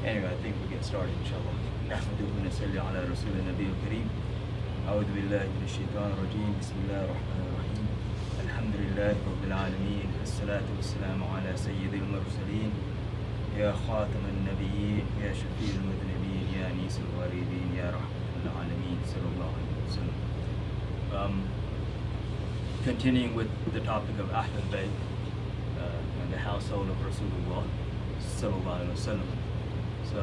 Anyway, I think we'll get started, inshallah. نحمده ونصلي على رسول النبي الكريم. أعوذ بالله من الشيطان الرجيم. بسم الله الرحمن الرحيم. الحمد لله رب العالمين. الصلاة والسلام على سيد المرسلين. يا خاتم النبيين. يا شفيع المذنبين. يا أنيس الغريبين. يا رحمة العالمين. صلى الله عليه وسلم. Continuing with the topic of Ahlul Bayt and the household of Rasulullah sallallahu alaihi wasallam. So,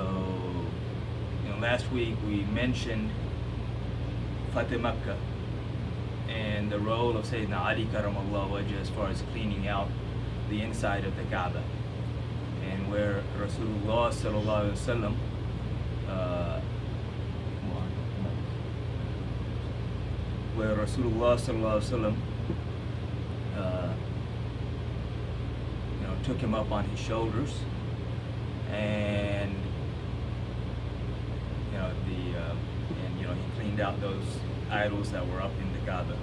last week we mentioned Fateh Makkah and the role of Sayyidina Ali karamallahu wajh as far as cleaning out the inside of the Kaaba, and where Rasulullah sallallahu alaihi wasallam took him up on his shoulders, and he cleaned out those idols that were up in the Kaaba.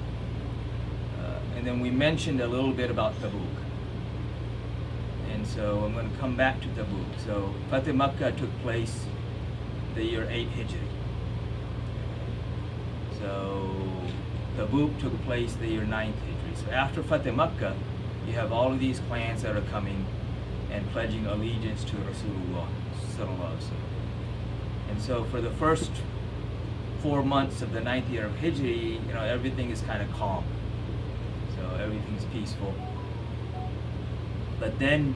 And then we mentioned a little bit about Tabuk, and so I'm going to come back to Tabuk. So Fateh Makkah took place the year 8 Hijri. So Tabuk took place the year 9th Hijri. So after Fateh Makkah, you have all of these clans that are coming and pledging allegiance to Rasulullah sallallahu alaihi wasallam. And so for the first 4 months of the 9th year of Hijri, everything is kind of calm. So everything's peaceful. But then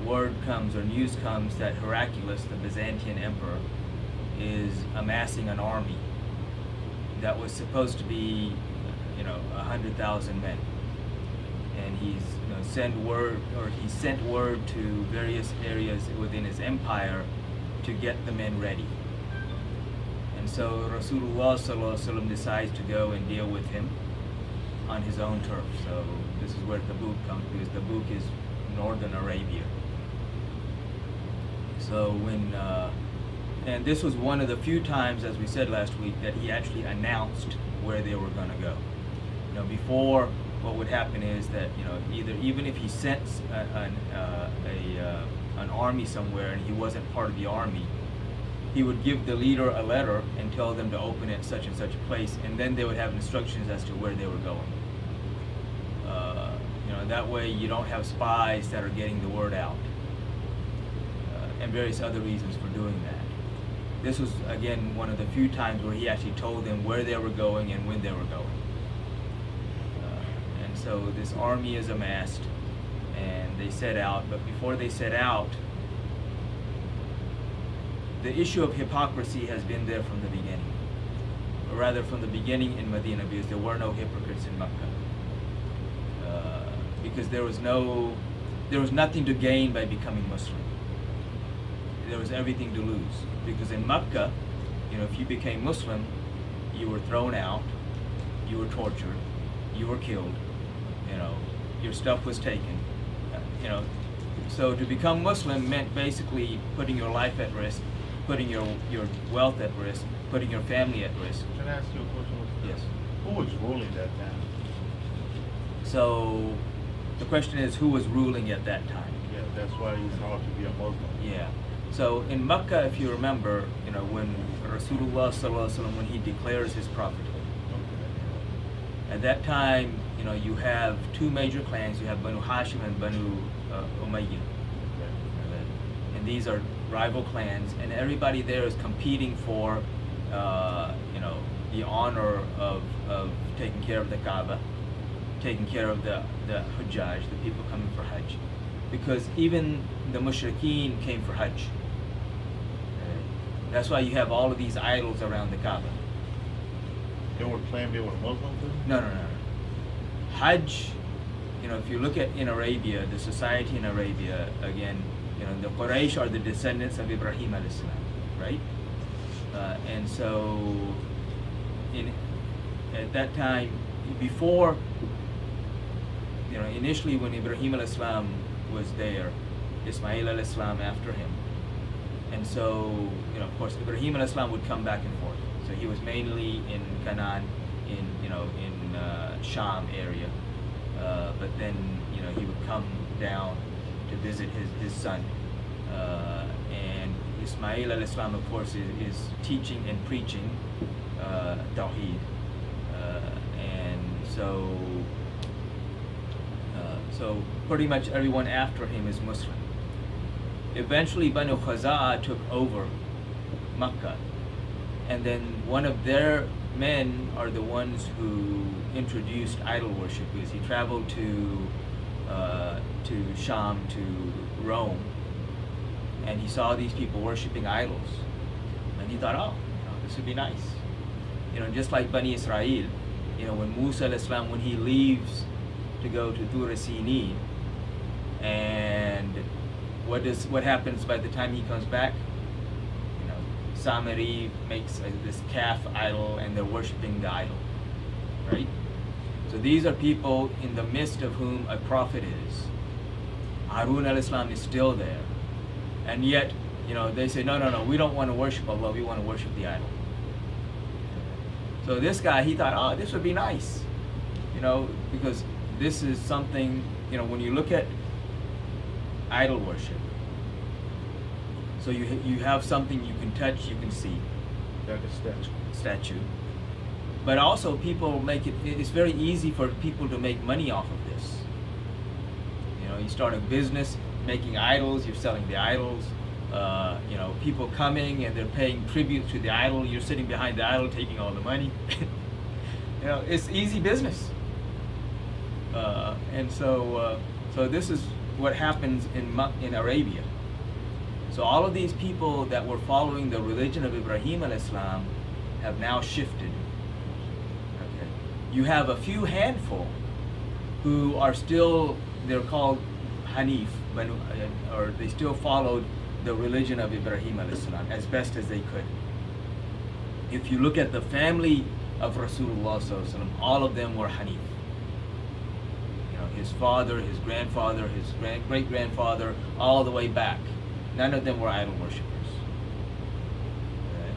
word comes, or news comes, that Heraclius, the Byzantine emperor, is amassing an army that was supposed to be 100,000 men. And he's sent word to various areas within his empire to get the men ready. And so Rasulullah sallallahu alaihi wasallam decides to go and deal with him on his own turf. So this is where Tabuk comes, because Tabuk is northern Arabia. So and this was one of the few times, as we said last week, that he actually announced where they were going to go. Before, what would happen is that even if he sent an army somewhere and he wasn't part of the army, he would give the leader a letter and tell them to open it such and such a place, and then they would have instructions as to where they were going. That way you don't have spies that are getting the word out, and various other reasons for doing that. This was, again, one of the few times where he actually told them where they were going and when they were going. So this army is amassed, and they set out. But before they set out, the issue of hypocrisy has been there from the beginning, or rather from the beginning in Medina, because there were no hypocrites in Mecca. Because there was nothing to gain by becoming Muslim. There was everything to lose. Because in Mecca, if you became Muslim, you were thrown out, you were tortured, you were killed. Your stuff was taken. So to become Muslim meant basically putting your life at risk, putting your wealth at risk, putting your family at risk. Can I ask you a question? Yes. Who was ruling that time? So the question is, who was ruling at that time? Yeah, that's why it's hard to be a Muslim. Yeah. So in Mecca, if you remember, when Rasulullah sallallahu alaihi wasallam, when he declares his prophethood, at that time, you have two major clans. You have Banu Hashim and Banu Umayyah. And these are rival clans, and everybody there is competing for, the honor of taking care of the Kaaba, taking care of the Hujjaj, the people coming for Hajj. Because even the Mushrikeen came for Hajj. That's why you have all of these idols around the Kaaba. They were claiming they were Muslim too? No. Hajj, if you look at in Arabia, the society in Arabia, again, the Quraysh are the descendants of Ibrahim alayhi salam, right? And so, at that time, before, initially when Ibrahim alayhi salam was there, Ismail alayhi salam after him, and so, of course, Ibrahim alayhi salam would come back and forth. So he was mainly in Canaan, in Sham area, but then he would come down to visit his son, and Ismail al-Islam, of course, is teaching and preaching Tawheed. And so pretty much everyone after him is Muslim. Eventually, Banu Khaza'a took over Makkah, and then one of their men are the ones who introduced idol worship, because he traveled to Sham, to Rome, and he saw these people worshiping idols, and he thought, oh, this would be nice. Just like Bani Israel, when Musa al-Islam, when he leaves to go to Tur Sinin, and what happens by the time he comes back? Samiri makes this calf idol, and they're worshiping the idol, right? So these are people in the midst of whom a prophet is. Harun al-Islam is still there, and yet, they say, no, we don't want to worship Allah, we want to worship the idol. So this guy, he thought, oh, this would be nice, because this is something, when you look at idol worship, so you have something you can touch, you can see. Like a Statue. But also people it's very easy for people to make money off of this. You start a business making idols, you're selling the idols, people coming and they're paying tribute to the idol, you're sitting behind the idol taking all the money. It's easy business. And so this is what happens in Arabia. So all of these people that were following the religion of Ibrahim al-Islam have now shifted. Okay. You have a few handful who are still, they're called Hanif, or they still followed the religion of Ibrahim al-Islam as best as they could. If you look at the family of Rasulullah sallallahu alaihi wasallam, all of them were Hanif. His father, his grandfather, his great-grandfather, all the way back. None of them were idol worshippers. Okay.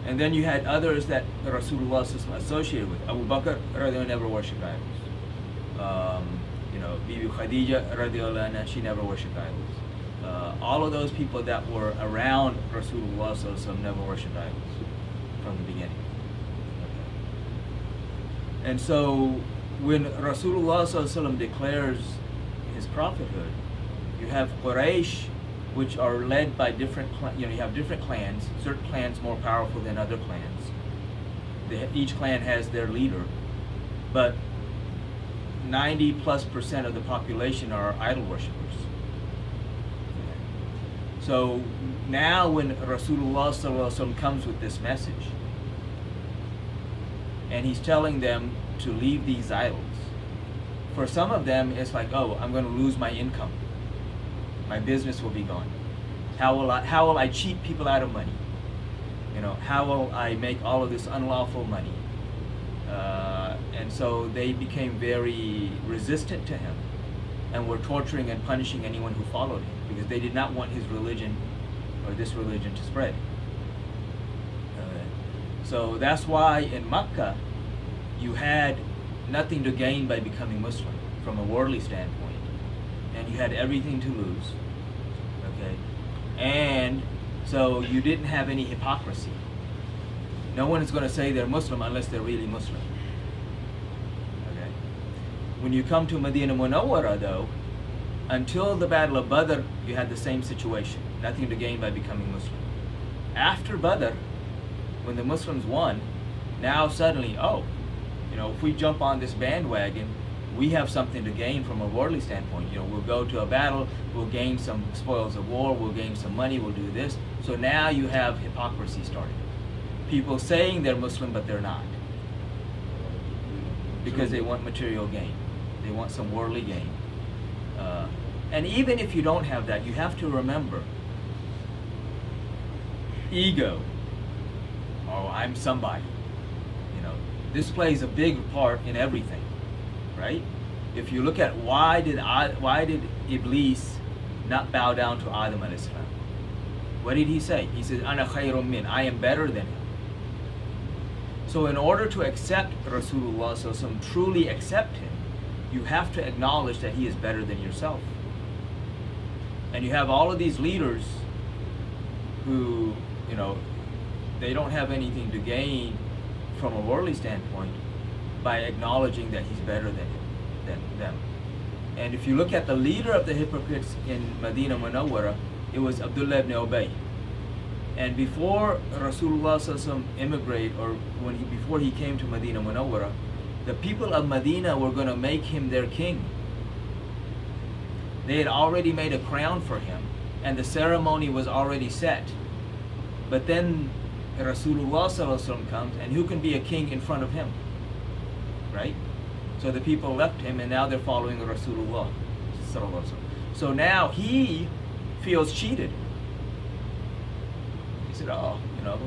And then you had others that Rasulullah associated with. Abu Bakr never worshipped idols. Bibi Khadija radiallahu anha, she never worshipped idols. All of those people that were around Rasulullah never worshipped idols from the beginning. Okay. And so when Rasulullah declares his prophethood, you have Quraysh, which are led by different, you have different clans, certain clans more powerful than other clans. Each clan has their leader, but 90+% of the population are idol worshippers. So now when Rasulullah comes with this message, and he's telling them to leave these idols, for some of them it's like, oh, I'm going to lose my income. My business will be gone. How will I cheat people out of money? How will I make all of this unlawful money? And so they became very resistant to him, and were torturing and punishing anyone who followed him, because they did not want his religion or this religion to spread. So that's why in Makkah you had nothing to gain by becoming Muslim from a worldly standpoint, and you had everything to lose. Okay, and so you didn't have any hypocrisy. No one is going to say they're Muslim unless they're really Muslim. Okay, when you come to Medina Munawwara, though, until the Battle of Badr, you had the same situation. Nothing to gain by becoming Muslim. After Badr, when the Muslims won, now suddenly, oh, if we jump on this bandwagon, we have something to gain from a worldly standpoint. We'll go to a battle, we'll gain some spoils of war, we'll gain some money, we'll do this. So now you have hypocrisy starting. People saying they're Muslim, but they're not. Because they want material gain. They want some worldly gain. And even if you don't have that, you have to remember, ego. Oh, I'm somebody. This plays a big part in everything, right? If you look at why did Iblis not bow down to Adam alayhi salam? What did he say? He says, "Ana khayrun min," I am better than him. So in order to accept Rasulullah sallallahu alaihi wasallam, truly accept him, you have to acknowledge that he is better than yourself. And you have all of these leaders who, you know, they don't have anything to gain from a worldly standpoint by acknowledging that he's better than them. And if you look at the leader of the hypocrites in Medina Munawwara, it was Abdullah ibn Ubay. And before Rasulullah ﷺ immigrated, or before he came to Medina Munawwara, the people of Medina were going to make him their king. They had already made a crown for him, and the ceremony was already set. But then Rasulullah ﷺ comes, and who can be a king in front of him? Right? So the people left him, and now they're following Rasulullah ﷺ. So now he feels cheated. He said, oh, you know.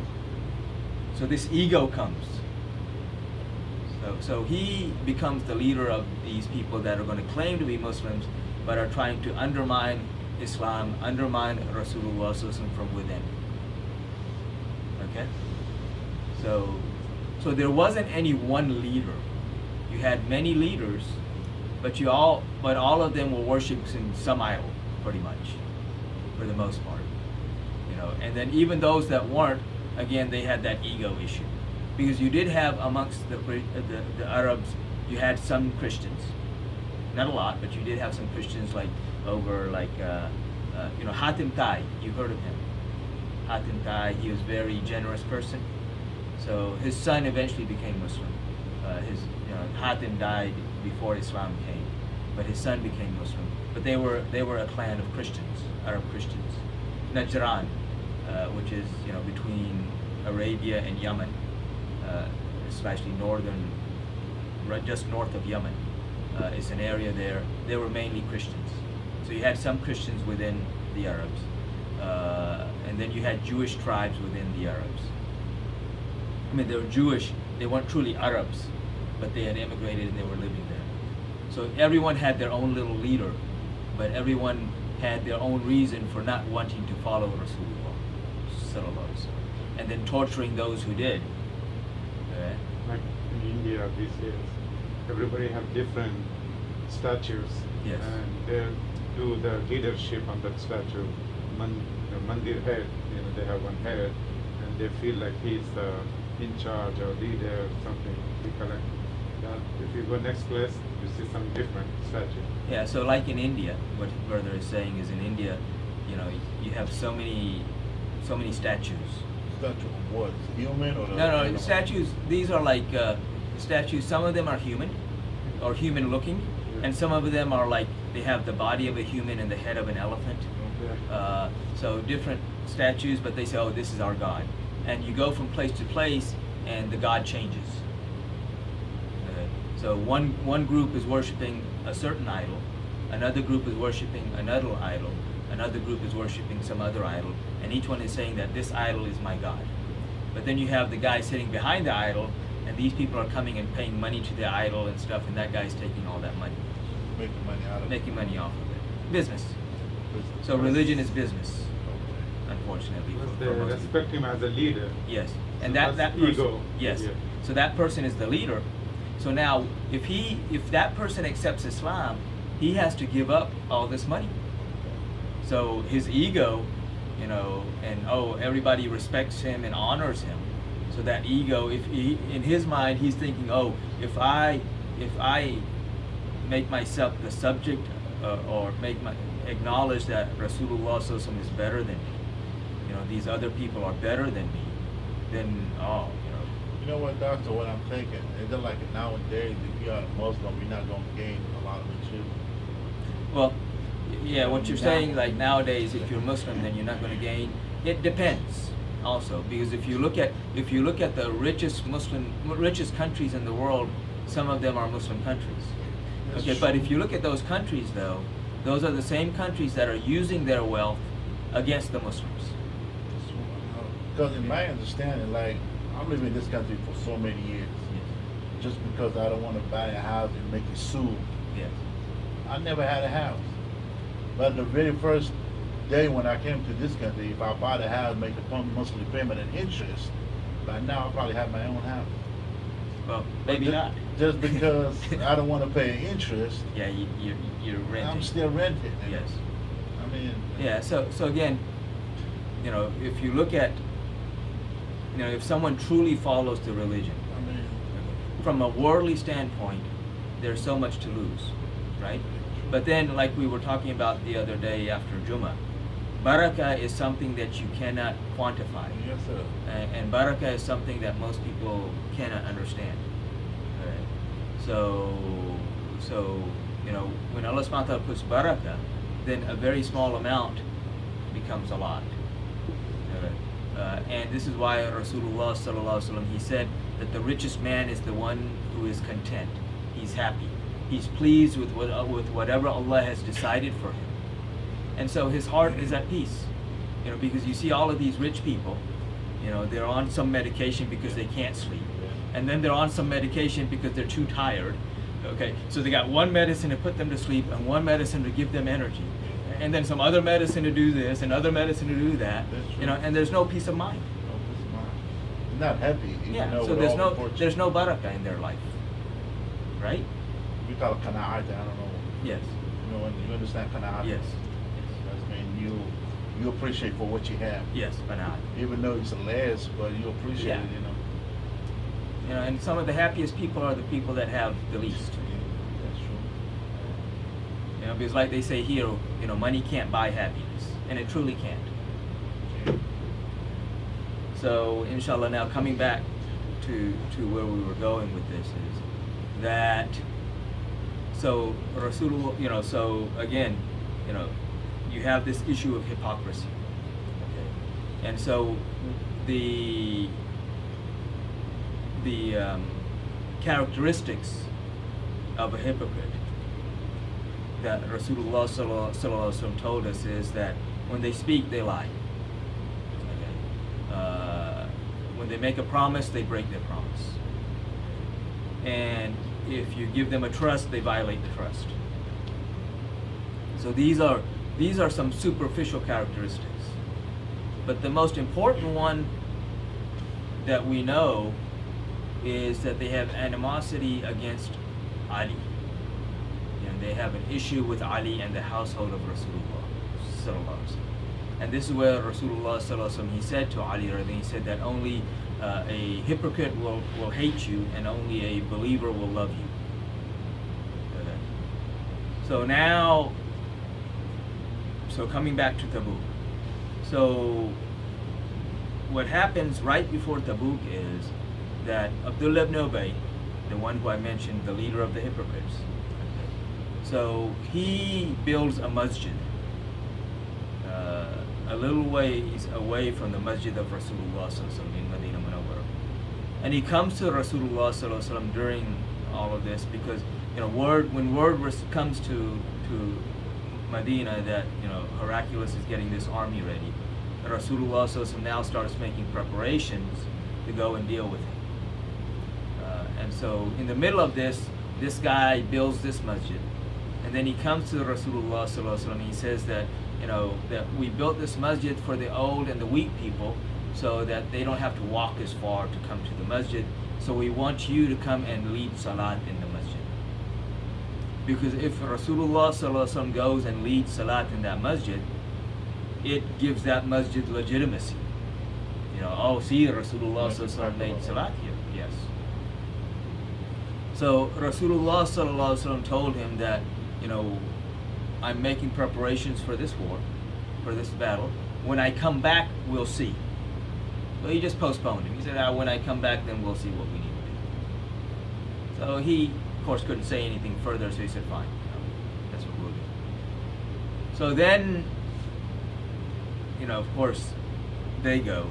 So this ego comes. So he becomes the leader of these people that are going to claim to be Muslims, but are trying to undermine Islam, undermine Rasulullah ﷺ from within. Okay? So there wasn't any one leader. You had many leaders, but all of them were worshiping some idol, pretty much, for the most part. You know, and then even those that weren't, again, they had that ego issue, because you did have amongst the Arabs, you had some Christians, not a lot, but you did have some Christians, like you know, Hatim Tai. You heard of him? Hatim Tai. He was a very generous person. So his son eventually became Muslim. Hatim died before Islam came, but his son became Muslim. But they were a clan of Christians, Arab Christians. Najran, which is, you know, between Arabia and Yemen, especially northern, just north of Yemen, is an area there. They were mainly Christians. So you had some Christians within the Arabs, and then you had Jewish tribes within the Arabs. I mean, they were Jewish. They weren't truly Arabs, but they had immigrated and they were living there. So everyone had their own little leader, but everyone had their own reason for not wanting to follow Rasulullah sallallahu alaihi wasallam, and then torturing those who did. Like in India these days, everybody have different statues, yes, and they do the leadership on that statue. The mandir head, you know, they have one head, and they feel like he's the in charge or leader or something. We collect that. If you go next place, you see some different statue. Yeah, so like in India, what brother is saying is in India, you know, you have so many statues. Statue of what? Human or No, statues. These are like statues. Some of them are human, or human looking, and some of them are like they have the body of a human and the head of an elephant. Okay. So different statues, but they say, oh, this is our God. And you go from place to place, and the God changes. So one group is worshiping a certain idol, another group is worshiping another idol, another group is worshiping some other idol, and each one is saying that this idol is my God. But then you have the guy sitting behind the idol, and these people are coming and paying money to the idol and stuff, and that guy's taking all that money. Making money out of it. Making money off of it. Business. So religion is business, unfortunately. Because for they most respect him as a leader. Yes, and So that that's person, ego. yes. Yeah. So that person is the leader. So now, if that person accepts Islam, he has to give up all this money. So his ego, you know, and oh, everybody respects him and honors him. So that ego, if he, in his mind, he's thinking, oh, if I make myself the subject, or acknowledge that Rasulullah ﷺ is better than me, you know, these other people are better than me, then oh, you know. You know what, Doctor? What I'm thinking, it's just like nowadays, if you are a Muslim, you're not going to gain a lot of achievement. Well, yeah, what you're saying, like nowadays, if you're Muslim, then you're not going to gain. It depends, also, because if you look at the richest countries in the world, some of them are Muslim countries. Okay, but if you look at those countries, though, those are the same countries that are using their wealth against the Muslims. Because in my understanding, like, I'm living in this country for so many years. Yes. Just because I don't want to buy a house and make it sue. Yes. I never had a house. But the very first day when I came to this country, if I bought a house, make a monthly payment and interest, by now I probably have my own house. Well, maybe not. Just because I don't want to pay interest. Yeah, you're renting. I'm still renting. Yes. mean, Yeah, so again, you know, if you look at, you know, if someone truly follows the religion, I mean, from a worldly standpoint, there's so much to lose, right? But then, like we were talking about the other day after Jummah, barakah is something that you cannot quantify. yes, sir. And barakah is something that most people cannot understand. Right? So, you know, when Allah subhanahu wa ta'ala puts barakah, then a very small amount becomes a lot. And this is why Rasulullah sallallahu alaihi wasallam, he said that the richest man is the one who is content. He's happy. He's pleased with whatever Allah has decided for him. And so his heart is at peace. You know, because you see all of these rich people, you know, they're on some medication because they can't sleep. And then they're on some medication because they're too tired. Okay, so they got one medicine to put them to sleep and one medicine to give them energy. And then some other medicine to do this and other medicine to do that. You know, and there's no peace of mind. No peace of mind. They're not happy. Even Yeah, though so with there's no barakah in their life. Right? We call it qana'at, I don't know. Yes. You know, you understand qana'at? Yes. That's mean you appreciate for what you have. Yes, banat. Even though it's less, but you appreciate Yeah. it, you know. You know, and some of the happiest people are the people that have the least. That's true. You know, because like they say here, you know, money can't buy happiness, and it truly can't. So, inshallah, now coming back to where we were going with this is that, so Rasulullah, you know, so again, you know, you have this issue of hypocrisy. Okay? And so the characteristics of a hypocrite that Rasulullah sallallahu alaihi wasallam told us is that when they speak, they lie. Okay? When they make a promise, they break their promise. And if you give them a trust, they violate the trust. So these are some superficial characteristics. But the most important one that we know is that they have animosity against Ali. You know, they have an issue with Ali and the household of Rasulullah sallallahu alaihi wasallam. And this is where Rasulullah sallallahu alaihi wasallam, he said to Ali, he said that only a hypocrite will hate you and only a believer will love you. Okay. So now, so coming back to Tabuk. So what happens right before Tabuk is that Abdullah ibn Ubay, the one who I mentioned, the leader of the hypocrites, so he builds a masjid a little ways away from the masjid of Rasulullah in Medina Munawwara. And he comes to Rasulullah during all of this because, you know, when word comes to Medina that, you know, Heraclius is getting this army ready, Rasulullah now starts making preparations to go and deal with him. And so in the middle of this guy builds this masjid. And then he comes to Rasulullah and he says that, you know, that we built this masjid for the old and the weak people so that they don't have to walk as far to come to the masjid. So we want you to come and lead salat in the masjid. Because if Rasulullah goes and leads salat in that masjid, it gives that masjid legitimacy. You know, oh, see, Rasulullah made salat here. Yes. So Rasulullah told him that, you know, I'm making preparations for this war, for this battle. When I come back, we'll see. So he just postponed him. He said, when I come back, then we'll see what we need to do. So he, of course, couldn't say anything further, so he said, fine, that's what we'll do. So then, you know, of course, they go.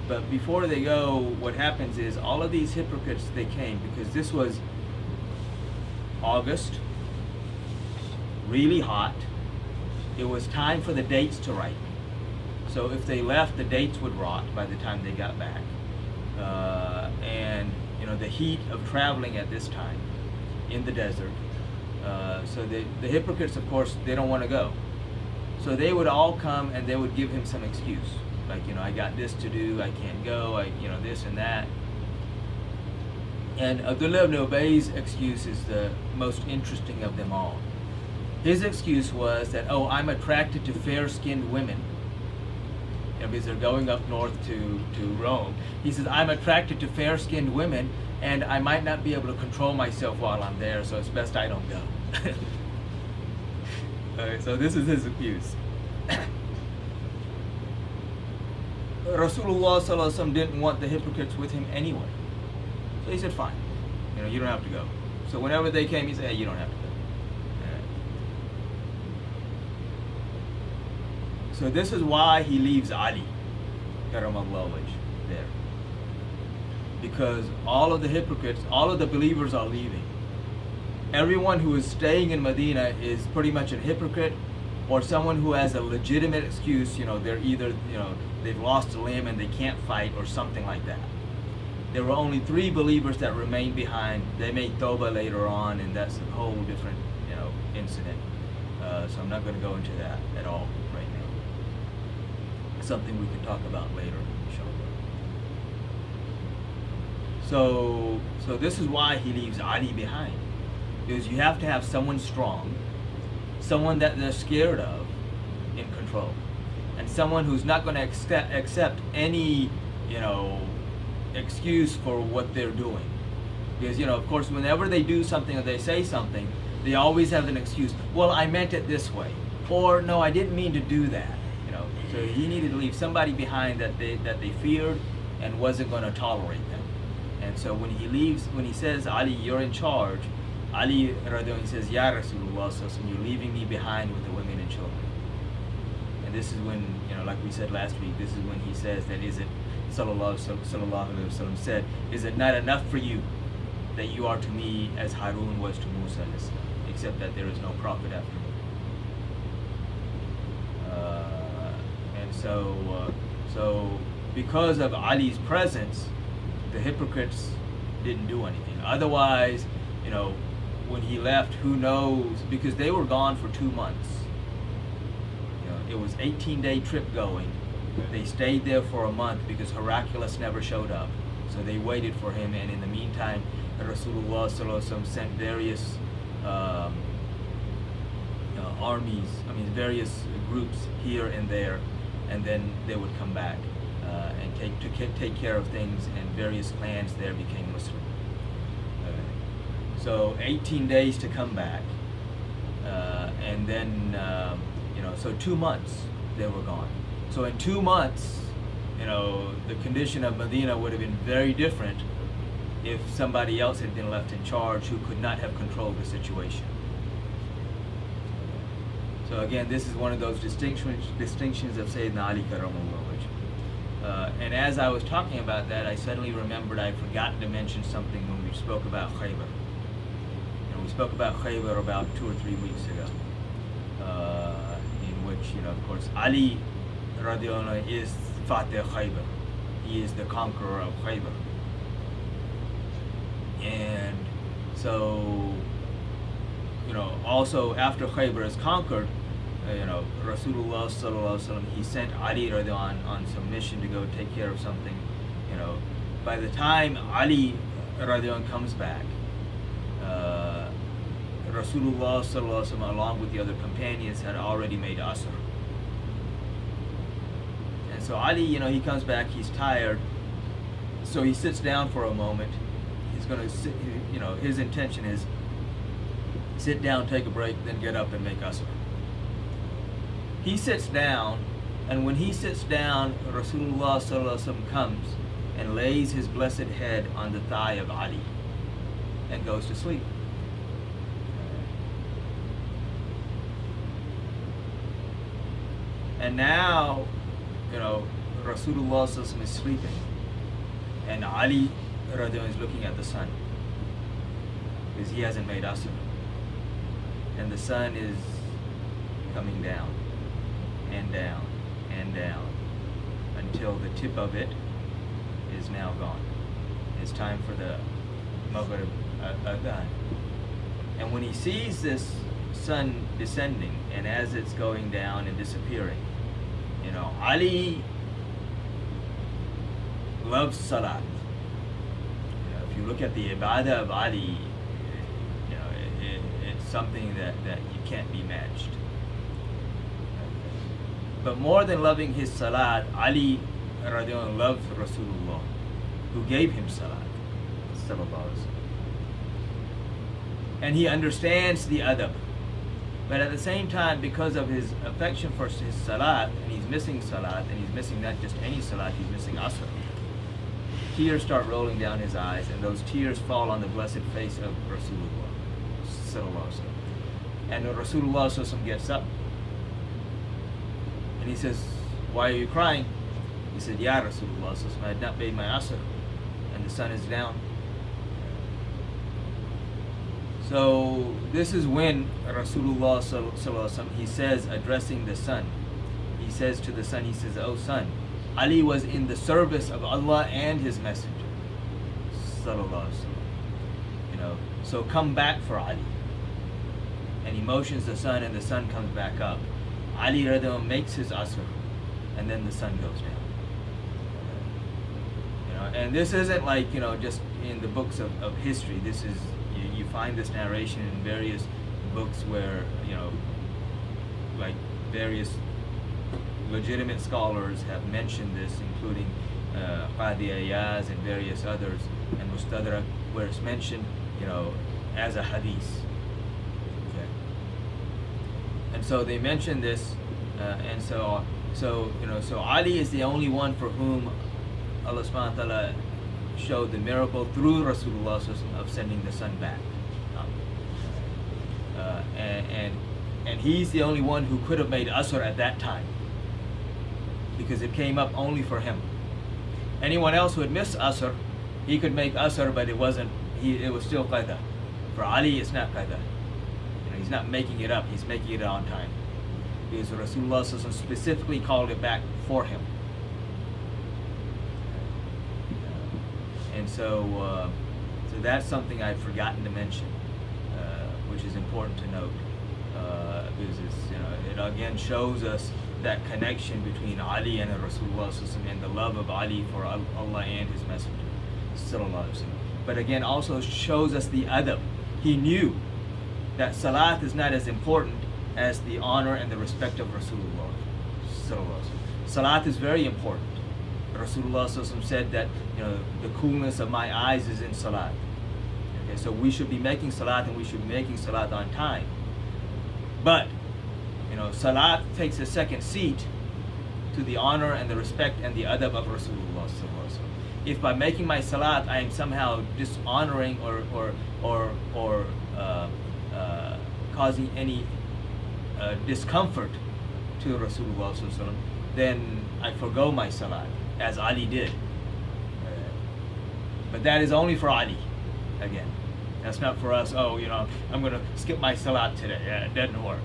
But before they go, what happens is all of these hypocrites, they came because this was August, really hot. It was time for the dates to ripen. So if they left, the dates would rot by the time they got back. And, you know, the heat of traveling at this time in the desert. So the hypocrites, of course, they don't want to go. So they would all come and they would give him some excuse. Like, you know, I got this to do, I can't go, you know, this and that. And Abdullah ibn Ubay's excuse is the most interesting of them all. His excuse was that, oh, I'm attracted to fair-skinned women. Because they're going up north to Rome. He says, I'm attracted to fair-skinned women, and I might not be able to control myself while I'm there, so it's best I don't go. So this is his excuse. Rasulullah sallallahu alaihi wasallam didn't want the hypocrites with him anyway. So he said, fine, you don't have to go. So whenever they came, he said, hey, you don't have to go. So this is why he leaves Ali, karamallahu wajh, there. Because all of the hypocrites, all of the believers are leaving. Everyone who is staying in Medina is pretty much a hypocrite or someone who has a legitimate excuse, they're either, they've lost a limb and they can't fight or something like that. There were only 3 believers that remained behind. They made Tawbah later on, and that's a whole different, incident. So I'm not going to go into that at all right now. Something we can talk about later, inshallah. So this is why he leaves Ali behind. Because you have to have someone strong, someone that they're scared of in control, and someone who's not going to accept any, excuse for what they're doing. Because, of course, whenever they do something or they say something, they always have an excuse. Well, I meant it this way. Or, no, I didn't mean to do that. So he needed to leave somebody behind that they feared and wasn't going to tolerate them. And so when he leaves, when he says, Ali, you're in charge, Ali he says, Ya Rasulullah, so you're leaving me behind with the women and children. And this is when, like we said last week, this is when he says that, is it, sallallahu alaihi wasallam said, is it not enough for you that you are to me as Harun was to Musa, except that there is no prophet after me? So because of Ali's presence, the hypocrites didn't do anything. Otherwise, when he left, who knows, because they were gone for 2 months. It was 18-day trip going. They stayed there for a month because Heraclius never showed up. So they waited for him, and in the meantime, Rasulullah sallallahu alaihi wasallam sent various armies, various groups here and there, and then they would come back and take care of things, and various clans there became Muslim. So 18 days to come back, and then so 2 months they were gone. So in 2 months, the condition of Medina would have been very different if somebody else had been left in charge who could not have controlled the situation. So again, this is one of those distinctions of Sayyidina Ali karamallahu wajh. And as I was talking about that, I suddenly remembered I forgot to mention something when we spoke about Khaybar. We spoke about Khaybar about 2 or 3 weeks ago, in which, of course, Ali radiallahu anhu is Fateh Khaybar. He is the conqueror of Khaybar. And so, also after Khaybar is conquered, Rasulullah sallallahu alaihi wasallam, he sent Ali radiallahu anhu on some mission to go take care of something. By the time Ali radiallahu anhu comes back, Rasulullah sallallahu alaihi wasallam, along with the other companions, had already made Asr. And so Ali, he comes back, he's tired, so he sits down for a moment. He's going to sit, his intention is sit down, take a break, then get up and make Asr. He sits down, and when he sits down, Rasulullah sallallahu alaihi wasallam comes and lays his blessed head on the thigh of Ali and goes to sleep. And now, Rasulullah sallallahu alaihi wasallam is sleeping, and Ali is looking at the sun because he hasn't made Asr, and the sun is coming down and down and down until the tip of it is now gone. It's time for the Maghrib Adhan. And when he sees this sun descending, and as it's going down and disappearing, Ali loves Salat. If you look at the Ibadah of Ali, it's something that you can't be matched. But more than loving his salat, Ali radiallahu anhu loved Rasulullah, who gave him salat. Sallallahu alaihi wasallam. And he understands the adab. But at the same time, because of his affection for his salat, and he's missing salat, and he's missing not just any salat, he's missing asr. Tears start rolling down his eyes, and those tears fall on the blessed face of Rasulullah sallallahu alaihi wasallam. And Rasulullah sallallahu alaihi wasallam gets up, and he says, "Why are you crying?" He said, "Ya Rasulullah sallallahu alaihi wasallam, I had not made my asr, and the sun is down." So this is when Rasulullah sallallahu alaihi wasallam, he says, addressing the sun, he says to the sun, he says, "Oh son, Ali was in the service of Allah and His Messenger, sallallahu alaihi wasallam. You know, so come back for Ali." And he motions the sun, and the sun comes back up. Ali radiallahu makes his asr, and then the sun goes down. You know, and this isn't like, you know, just in the books of history. This is, you find this narration in various books where, you know, like various legitimate scholars have mentioned this, including Qadi Ayaz and various others, and Mustadrak, where it's mentioned, you know, as a hadith. Okay. And so they mention this, and so you know, so Ali is the only one for whom Allah subhanahu wa ta'ala showed the miracle through Rasulullah of sending the sun back. And he's the only one who could have made asr at that time, because it came up only for him. Anyone else who had missed asr, he could make asr, but it wasn't. It was still qada. For Ali, it's not qada. You know, he's not making it up. He's making it on time, because Rasulullah specifically called it back for him. And so, so that's something I'd forgotten to mention, which is important to note, because it's, you know, it again shows us that connection between Ali and Rasulullah and the love of Ali for Allah and His Messenger. But again, also shows us the adab. He knew that salat is not as important as the honor and the respect of Rasulullah. Salat is very important. Rasulullah said that, you know, the coolness of my eyes is in salat. Okay, so we should be making salat, and we should be making salat on time. But, you know, salat takes a second seat to the honor and the respect and the adab of Rasulullah. If by making my salat I am somehow dishonoring or causing any discomfort to Rasulullah, then I forgo my salat, as Ali did. But that is only for Ali. Again, that's not for us. Oh, you know, I'm going to skip my salat today. Yeah, it doesn't work.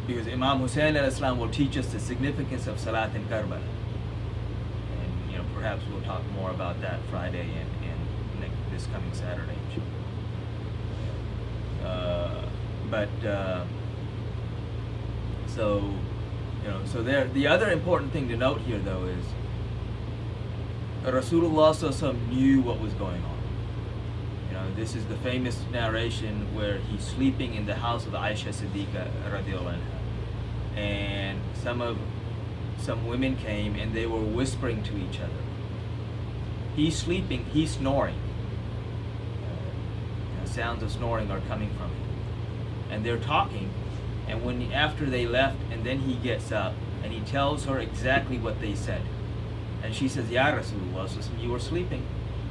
Because Imam Hussein al-Islam will teach us the significance of salat in Karbala. And, you know, perhaps we'll talk more about that Friday and this coming Saturday. So, you know, so there. The other important thing to note here, though, is Rasulullah knew what was going on. You know, this is the famous narration where he's sleeping in the house of Aisha Siddiqa radiallahu anha, and some women came and they were whispering to each other. He's sleeping, he's snoring. Sounds of snoring are coming from him, and they're talking. And after they left, and then he gets up and he tells her exactly what they said, and she says, "Ya Rasulullah, you were sleeping."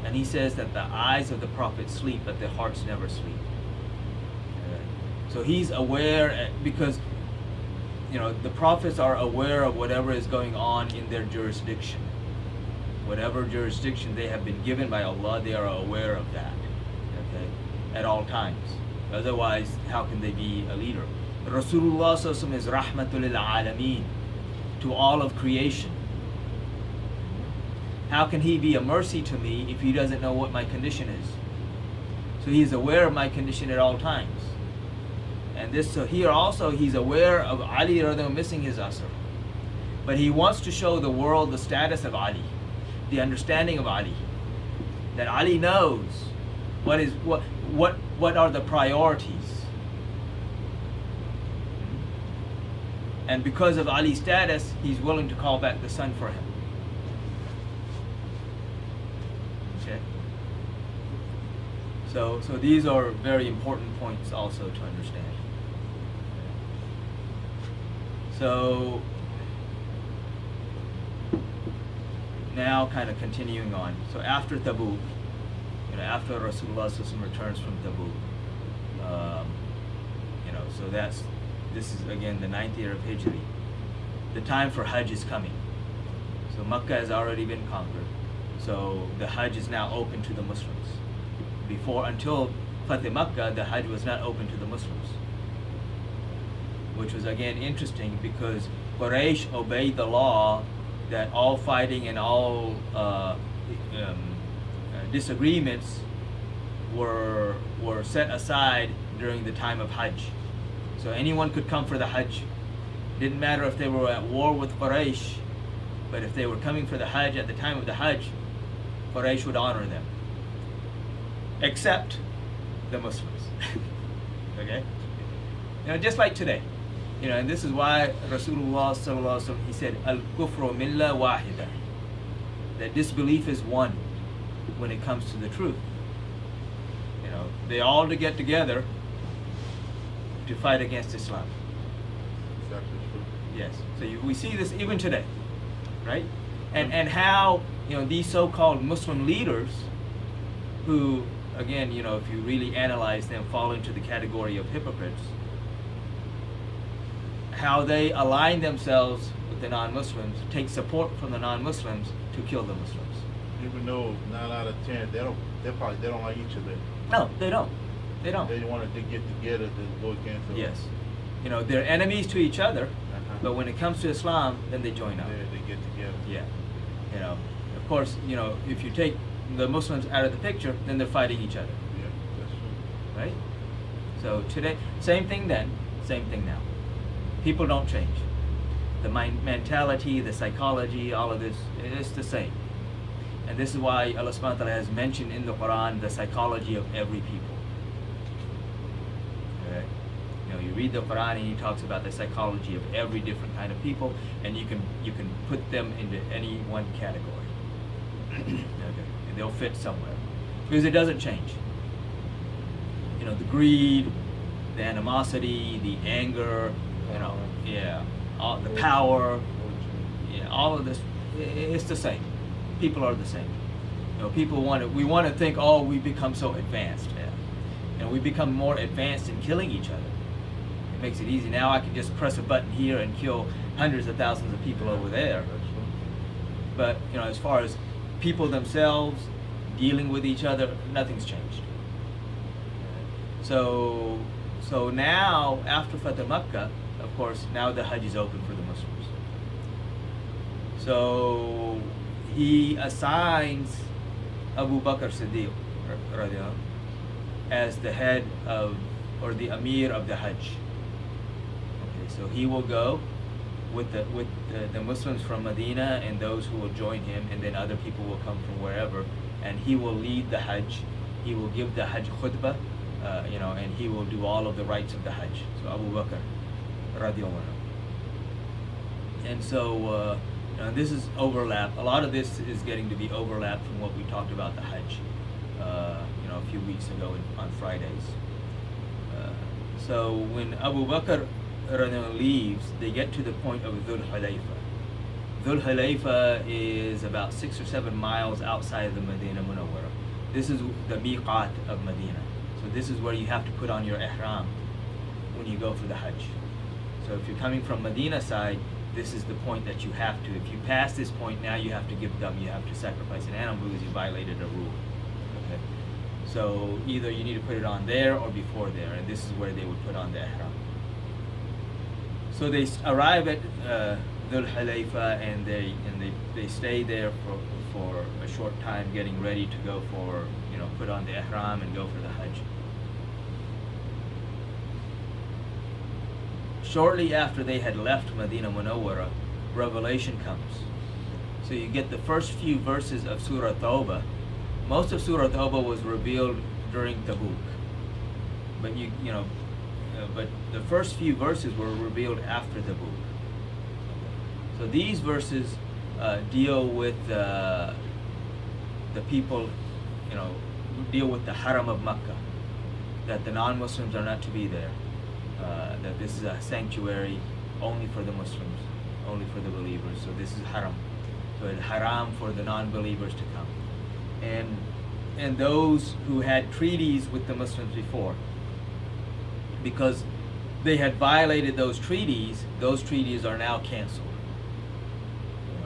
And he says that the eyes of the Prophet sleep, but their hearts never sleep. So he's aware, because, you know, the Prophets are aware of whatever is going on in their jurisdiction. Whatever jurisdiction they have been given by Allah, they are aware of that, okay, at all times. Otherwise, how can they be a leader? Rasulullah is rahmatul lil alameen, to all of creation. How can he be a mercy to me if he doesn't know what my condition is? So he is aware of my condition at all times. And this, so here also he's aware of Ali missing his asr. But he wants to show the world the status of Ali, the understanding of Ali. that Ali knows what are the priorities. And because of Ali's status, he's willing to call back the son for him. Okay? So these are very important points also to understand. So now kind of continuing on. So after Tabuk, after Rasulullah returns from Tabuk, so this is again the 9th year of Hijri. The time for Hajj is coming. So Makkah has already been conquered. So the Hajj is now open to the Muslims. Until Fateh Makkah, the Hajj was not open to the Muslims. Which was again interesting because Quraysh obeyed the law that all fighting and all disagreements were set aside during the time of Hajj. So anyone could come for the Hajj. Didn't matter if they were at war with Quraysh, but if they were coming for the Hajj at the time of the Hajj, Quraysh would honor them. Except the Muslims. Okay? Just like today. And this is why Rasulullah sallallahu alaihi wasallam, he said, "Al-kufru millah wahida," that disbelief is one when it comes to the truth. They all to get together to fight against Islam. Exactly true. Yes. So we see this even today, right? And how these so-called Muslim leaders, who again if you really analyze them, fall into the category of hypocrites. How they align themselves with the non-Muslims, take support from the non-Muslims to kill the Muslims. Even though 9 out of 10, they don't like each other. No, they don't. They don't. They wanted to get together to go against them. Yes. They're enemies to each other, but when it comes to Islam, then they join up. They get together. Yeah. Of course, if you take the Muslims out of the picture, then they're fighting each other. Yeah, that's true. Right? So today, same thing then, same thing now. People don't change. The mentality, the psychology, all of this, it's the same. And this is why Allah subhanahu wa ta'ala has mentioned in the Quran the psychology of every people. Okay? You read the Quran and he talks about the psychology of every different kind of people, and you can put them into any one category. Okay? And they'll fit somewhere. Because it doesn't change. The greed, the animosity, the anger, all the power, all of this, it's the same. People are the same. We want to think, oh, we become so advanced. We become more advanced in killing each other. It makes it easy. Now I can just press a button here and kill hundreds of thousands of people over there. But as far as people themselves dealing with each other, nothing's changed. So now after Fateh Makkah, of course, now the Hajj is open for the Muslims. So he assigns Abu Bakr Siddiq as the head of, or the Amir of the Hajj. Okay, so he will go with the Muslims from Medina and those who will join him, and then other people will come from wherever, and he will lead the Hajj. He will give the Hajj khutbah, and he will do all of the rites of the Hajj. So Abu Bakr radiallahu anhu. And so this is overlap. A lot of this is getting to be overlap from what we talked about the Hajj, a few weeks ago on Fridays. So when Abu Bakr leaves, they get to the point of Dhul Hulayfa. Dhul Hulayfa is about 6 or 7 miles outside of the Medina Munawwara. This is the miqat of Medina. So this is where you have to put on your ihram when you go for the Hajj. So if you're coming from Medina side, this is the point that you have to. If you pass this point, now you have to give them, you have to sacrifice an animal because you violated a rule. Okay. So either you need to put it on there or before there, and this is where they would put on the ihram. So they arrive at Dhul Hulayfa, and they stay there for a short time, getting ready to go for, put on the ihram and go for the Hajj. Shortly after they had left Medina Munawwara, revelation comes. So you get the first few verses of Surah Tawbah. most of Surah Tawbah was revealed during Tabuk, but but the first few verses were revealed after Tabuk. So these verses deal with the people, deal with the Haram of Makkah, that the non-Muslims are not to be there, that this is a sanctuary only for the Muslims, only for the believers. So this is Haram. So it's haram for the non-believers to come. And those who had treaties with the Muslims before, because they had violated those treaties are now canceled.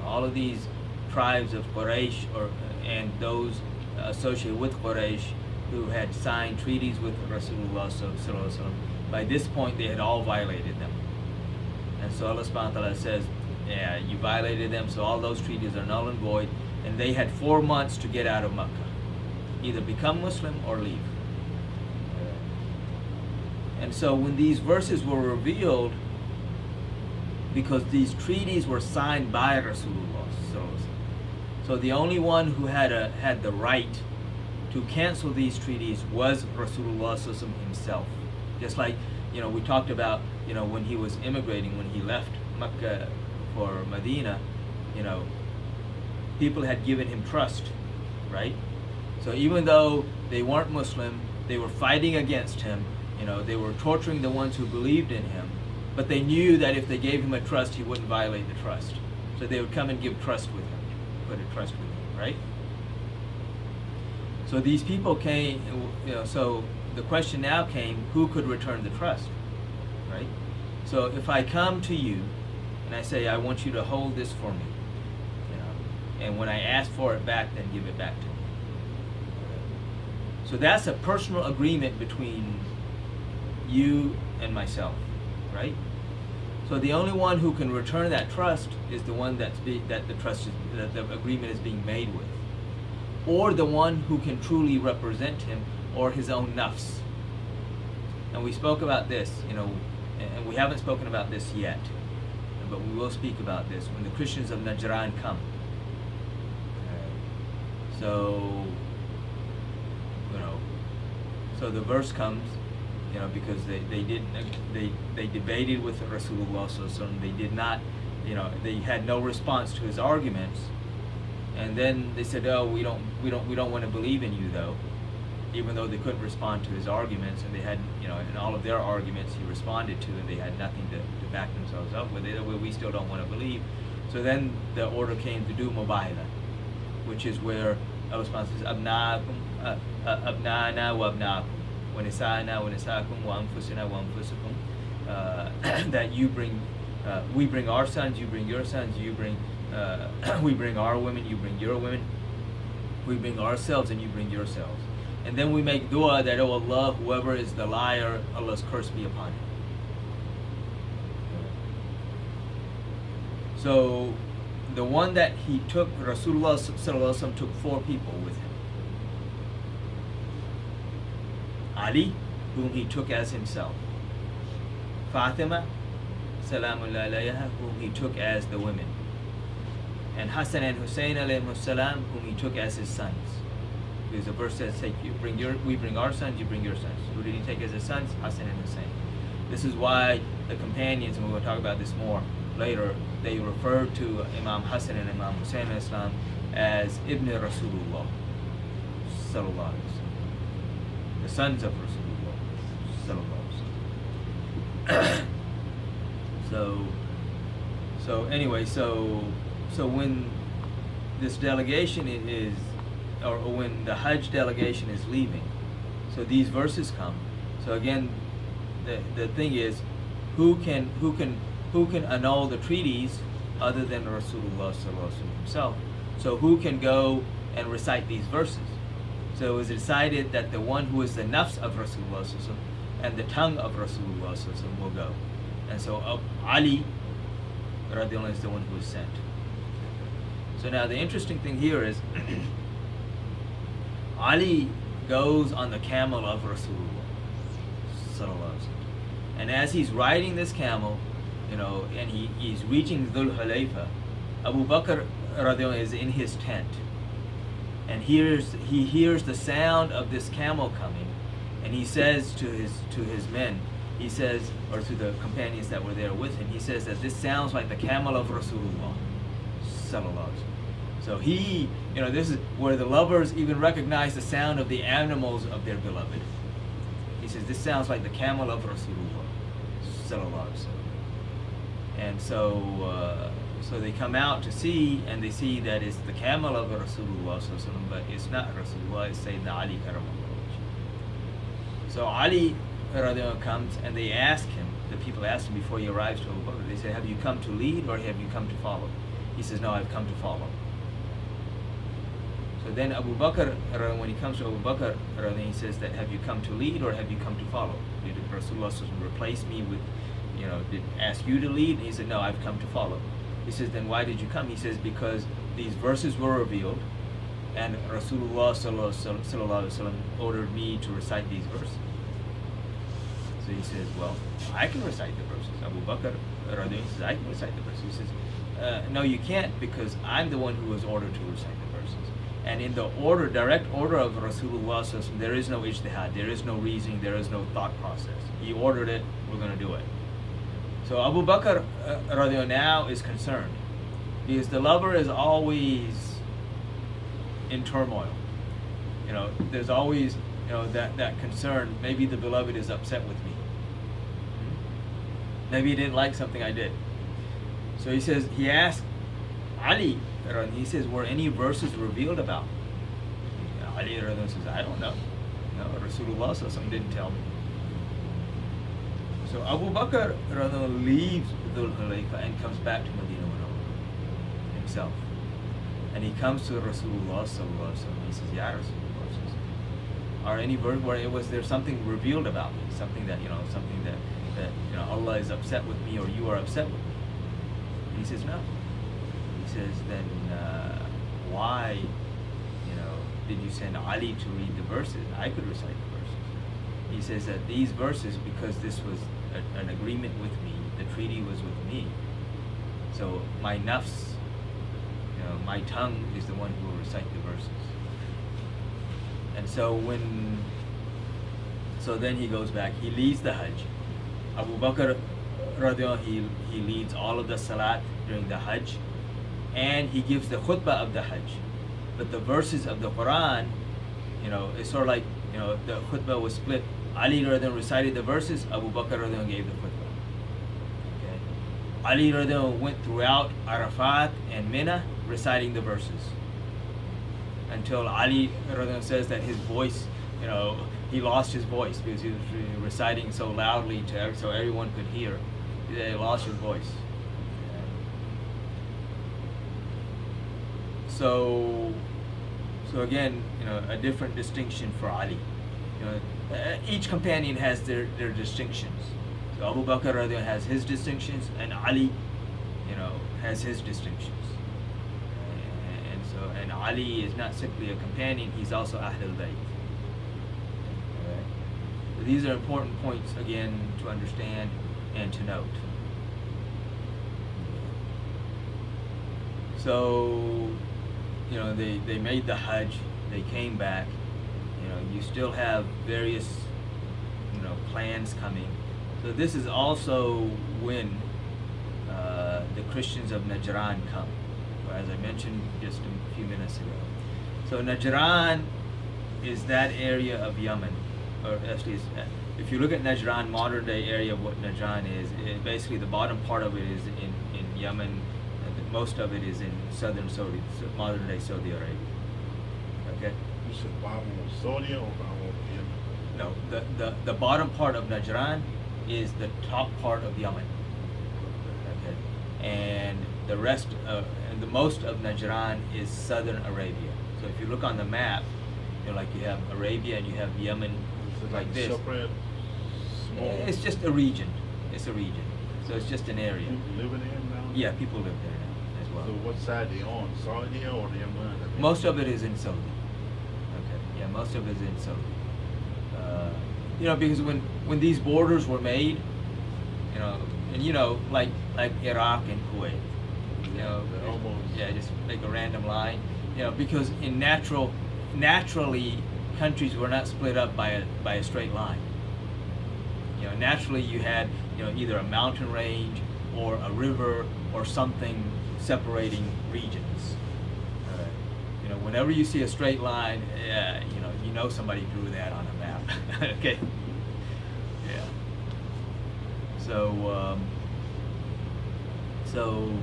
All of these tribes of Quraysh and those associated with Quraysh who had signed treaties with Rasulullah sallallahu alaihi wasallam, by this point they had all violated them. And so Allah subhanahu wa ta'ala says, yeah, you violated them, so all those treaties are null and void, and they had 4 months to get out of Makkah. Either become Muslim or leave. And so when these verses were revealed, because these treaties were signed by Rasulullah, so the only one who had the right to cancel these treaties was Rasulullah himself. Just like we talked about when he was immigrating, when he left Makkah for Medina, people had given him trust, right? So even though they weren't Muslim, they were fighting against him, they were torturing the ones who believed in him, but they knew that if they gave him a trust, he wouldn't violate the trust. So they would come and give trust with him, put a trust with him, right? So these people came, so the question now came, who could return the trust, right? So if I come to you and I say, I want you to hold this for me, and when I ask for it back, then give it back to me. So that's a personal agreement between you and myself, right? So the only one who can return that trust is the one that the agreement is being made with, or the one who can truly represent him, or his own nafs. And we spoke about this, and we haven't spoken about this yet, but we will speak about this when the Christians of Najran come. So so the verse comes, because they debated with Rasulullah sallallahu alaihi wasallam. They did not, they had no response to his arguments, and then they said, "Oh, we don't want to believe in you, though," even though they couldn't respond to his arguments, and they had, in all of their arguments he responded to, and they had nothing to back themselves up with. We still don't want to believe. So then the order came to do mubayla, which is where Allah says, Abna'ana wa abna'akum, wa nisa'ana wa nisa'akum, wa anfusina wa anfusakum, that we bring our sons, you bring your sons, we bring our women, you bring your women, we bring ourselves and you bring yourselves. And then we make dua that, oh Allah, whoever is the liar, Allah's curse be upon him. So the one that he took, Rasulullah sallallahu alaihi wasallam took 4 people with him. Ali, whom he took as himself. Fatima, salamullah alayha, whom he took as the women. And Hassan and Hussein alayhimus salam, whom he took as his sons. Because the verse says, we bring our sons, you bring your sons. Who did he take as his sons? Hassan and Hussein. This is why the companions, and we're going to talk about this more later, they referred to Imam Hassan and Imam Hussein Islam as Ibn Rasulullah sallallahu alaihi wasallam, the sons of Rasulullah sallallahu alaihi wasallam. So anyway, so when this delegation is, or when the Hajj delegation is leaving, so these verses come. So again, the thing is, who can annul the treaties other than Rasulullah sallallahu alaihi wasallam himself? So who can go and recite these verses? So it was decided that the one who is the nafs of Rasulullah sallallahu alaihi wasallam and the tongue of Rasulullah sallallahu alaihi wasallam will go. And so Ali radiallahu anhu is the one who is sent. So now the interesting thing here is Ali goes on the camel of Rasulullah sallallahu alaihi wasallam, and as he's riding this camel, and he's reaching Dhul Hulayfa, Abu Bakr radiallahu anhu is in his tent, and he hears the sound of this camel coming, and he says to his men, he says, or to the companions that were there with him, he says that this sounds like the camel of Rasulullah sallallahu alaihi wasallam. So he, this is where the lovers even recognize the sound of the animals of their beloved. He says this sounds like the camel of Rasulullah sallallahu alaihi wasallam. And so they come out to see, and they see that it's the camel of Rasulullah sallallahu alaihi wasallam, but it's not Rasulullah, it's Sayyidina Ali karamallahu wajh. So Ali radiallahu anhu comes, and they ask him, the people asked him before he arrives to Abu Bakr, they say, have you come to lead or have you come to follow? He says, no, I've come to follow. So then Abu Bakr, when he comes to Abu Bakr, he says that, have you come to lead or have you come to follow? Did Rasulullah replace me with, did ask you to lead? And he said, no, I've come to follow. He says, then why did you come? He says, because these verses were revealed, and Rasulullah sallallahu alaihi wasallam ordered me to recite these verses. So he says, well, I can recite the verses. Abu Bakr says, I can recite the verses. He says, no, you can't, because I'm the one who was ordered to recite the verses. And in the direct order of Rasulullah sallallahu alaihi wasallam, there is no ijtihad, there is no reasoning, there is no thought process. He ordered it, we're going to do it. So Abu Bakr now is concerned, because the lover is always in turmoil. There's always that concern. Maybe the beloved is upset with me. Maybe he didn't like something I did. So he asked Ali, he says, were any verses revealed about me? Ali says, I don't know. No, Rasulullah didn't tell me. So Abu Bakr leaves Dhul Hulayfa and comes back to Medina Munawwara himself. And he comes to Rasulullah sallallahu alaihi wasallam. He says, Ya Rasulullah, are any verse where was there something revealed about me, something that Allah is upset with me or you are upset with me? And he says, no. He says, then why did you send Ali to read the verses? I could recite the verses. He says that these verses, because this was an agreement with me, the treaty was with me, so my nafs, my tongue is the one who will recite the verses. And so then he goes back, he leads the Hajj. Abu Bakr he leads all of the salat during the Hajj, and he gives the khutbah of the Hajj. But the verses of the Quran, it's sort of like, the khutbah was split. Ali recited the verses, Abu Bakr gave the khutbah. Okay. Ali went throughout Arafat and Mina reciting the verses, until Ali says that his voice, he lost his voice because he was reciting so loudly so everyone could hear. He lost his voice. So again, a different distinction for Ali. Each companion has their distinctions. So Abu Bakr has his distinctions, and Ali, has his distinctions. And Ali is not simply a companion; he's also Ahlul Bayt. So these are important points again to understand and to note. So, they made the Hajj, they came back. You still have various, plans coming. So this is also when the Christians of Najran come, as I mentioned just a few minutes ago. So Najran is that area of Yemen, or actually, if you look at Najran, modern day area of what Najran is, basically the bottom part of it is in Yemen, and most of it is in southern Saudi, modern day Saudi Arabia. Okay. You said bottom of Saudi or bottom of Yemen? No, the bottom part of Najran is the top part of Yemen. Okay. And the rest and the most of Najran is southern Arabia. So if you look on the map, like you have Arabia and you have Yemen, like this. Separate, small. It's just a region. It's a region. So it's just an area. People living there now? Yeah, people live there now as well. So what side they on? Saudi or the Yemen? Most of it is in Saudi. Okay. Yeah, most of it is in Saudi. Because when these borders were made, like Iraq and Kuwait, almost. Yeah, just make a random line. You know, because in naturally, countries were not split up by a straight line. You know, naturally you had, you know, either a mountain range or a river or something separating regions. You know, whenever you see a straight line, you know somebody drew that on a map. Okay. Yeah. So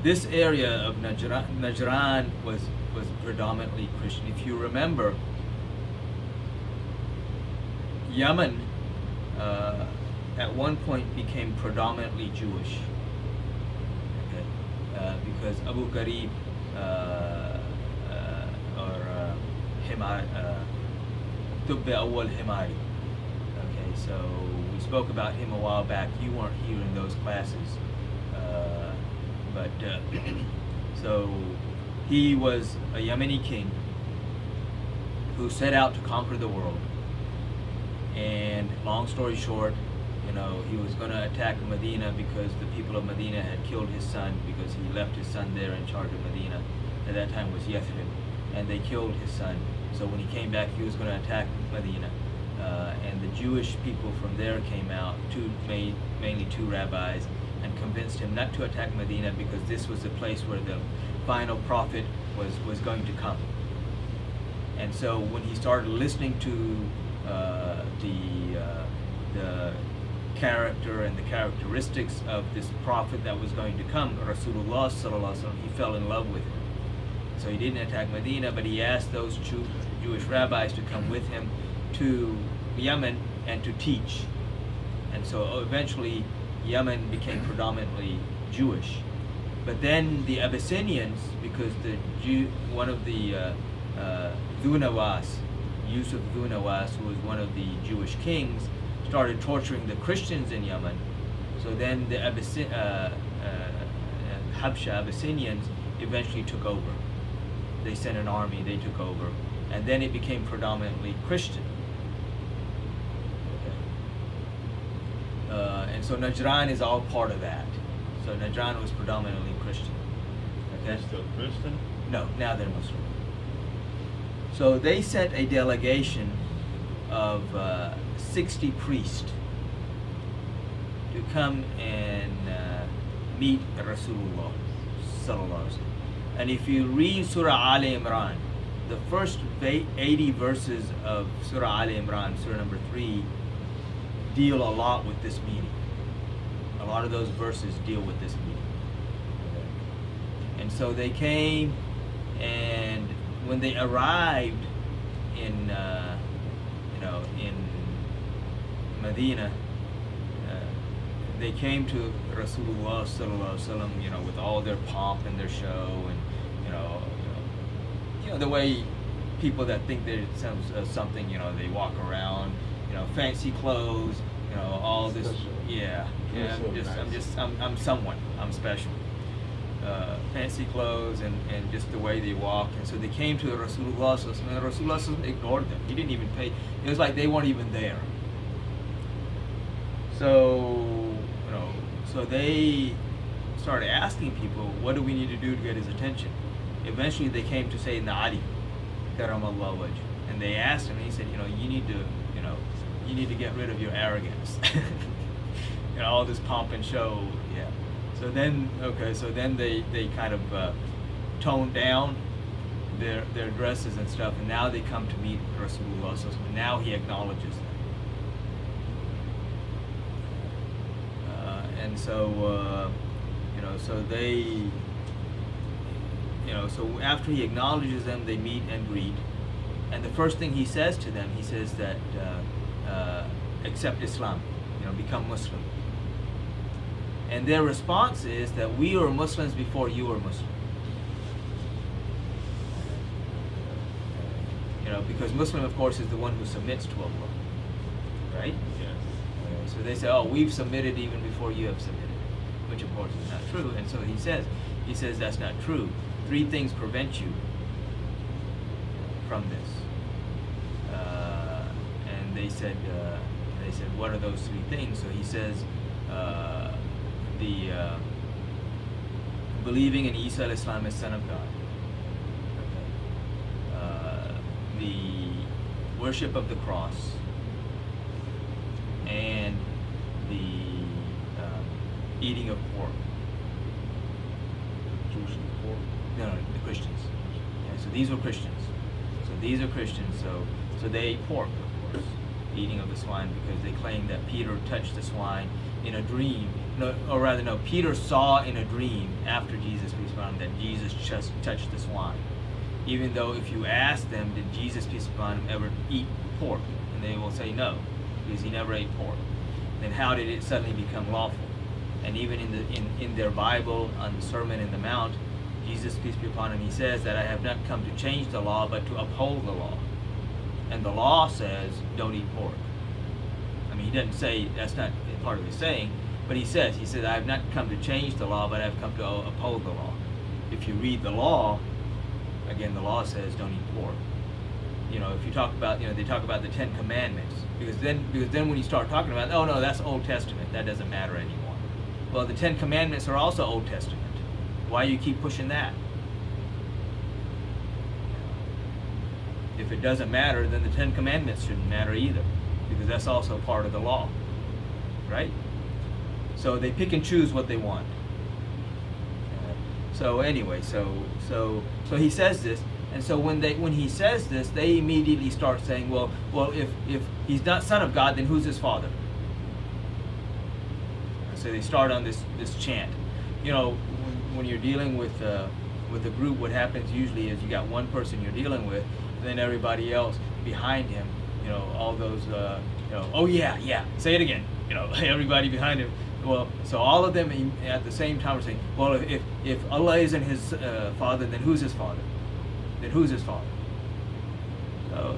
this area of Najran was predominantly Christian. If you remember, Yemen at one point became predominantly Jewish. Okay. Because Abu Gharib or Tubbi Awal Himari. Okay, so we spoke about him a while back. You weren't here in those classes, but so he was a Yemeni king who set out to conquer the world. And long story short, you know, he was going to attack Medina because the people of Medina had killed his son, because he left his son there in charge of Medina. At that time was Yathrib, and they killed his son. So when he came back, he was going to attack Medina. And the Jewish people from there came out, mainly two rabbis, and convinced him not to attack Medina because this was the place where the final prophet was going to come. And so when he started listening to the character and the characteristics of this prophet that was going to come, Rasulullah sallallahu alaihi wasallam, he fell in love with him. So he didn't attack Medina, but he asked those Jewish rabbis to come with him to Yemen and to teach. And so eventually Yemen became predominantly Jewish. But then the Abyssinians, because one of the Dhunawas, Yusuf Dhunawas, who was one of the Jewish kings, started torturing the Christians in Yemen. So then the Habsha Abyssinians eventually took over. They sent an army, they took over, and then it became predominantly Christian. And so Najran is all part of that. So Najran was predominantly Christian. Okay? They're still Christian? No, now they're Muslim. So they sent a delegation of 60 priests to come and meet Rasulullah sallallahu alaihi wasallam. And if you read Surah Al Imran, the first 80 verses of Surah Al Imran, Surah number 3, deal a lot with this meeting. A lot of those verses deal with this meeting. And so they came, and when they arrived in in Medina, they came to Rasulullah sallallahu alaihi wasallam, you know, with all their pomp and their show, and you know the way people that think they're something, you know, they walk around, you know, fancy clothes, you know, all this. Special. Yeah. I'm someone. I'm special. Fancy clothes and just the way they walk. And so they came to Rasulullah sallallahu alaihi wasallam, and Rasulullah sallallahu alaihi wasallam ignored them. He didn't even pay. It was like they weren't even there. So, you know, so they started asking people, what do we need to do to get his attention? Eventually they came to Sayyidina Ali, karamallahu wajh, and they asked him, and he said, you know, you need to get rid of your arrogance. You know, all this pomp and show. Yeah. So then, they kind of toned down their dresses and stuff, and now they come to meet Rasulullah. So now he acknowledges them. And so, so after he acknowledges them, they meet and greet. And the first thing he says to them, he says that accept Islam, you know, become Muslim. And their response is that we were Muslims before you were Muslim. You know, because Muslim, of course, is the one who submits to Allah, right? Yes. So they say, oh, we've submitted even before you have submitted, which of course is not true. And so he says that's not true. 3 things prevent you from this. And they said, what are those 3 things? So he says, believing in Isa al-Islam as son of God. Okay. the worship of the cross and the eating of pork. Jewish pork. No, the Christians. Yeah, so these were Christians. So these are Christians. So they ate pork, of course, eating of the swine, because they claimed that Peter touched the swine in a dream. No, or rather, no. Peter saw in a dream after Jesus, peace be upon him, that Jesus just touched the swine. Even though if you ask them, did Jesus, peace be upon him, ever eat pork? And they will say no, because he never ate pork. Then how did it suddenly become lawful? And even in their Bible, on the Sermon in the Mount, Jesus, peace be upon him, he says that I have not come to change the law, but to uphold the law. And the law says, don't eat pork. I mean, he doesn't say, that's not part of his saying, but he says, I have not come to change the law, but I have come to uphold the law. If you read the law, again, the law says, don't eat pork. You know, if you talk about, they talk about the 10 Commandments, because then when you start talking about, oh no, that's Old Testament, that doesn't matter anymore. Well, the 10 Commandments are also Old Testament. Why do you keep pushing that? If it doesn't matter, then the 10 Commandments shouldn't matter either, because that's also part of the law, right? So they pick and choose what they want. So anyway, so he says this, and so when he says this, they immediately start saying, well, if he's not Son of God, then who's his father? So they start on this chant. You know, when you're dealing with a group, what happens usually is you got one person you're dealing with, and then everybody else behind him. You know, all those. Oh yeah, say it again. You know, everybody behind him. Well, so all of them at the same time are saying, well, if Allah isn't his father, then who's his father? Then who's his father? So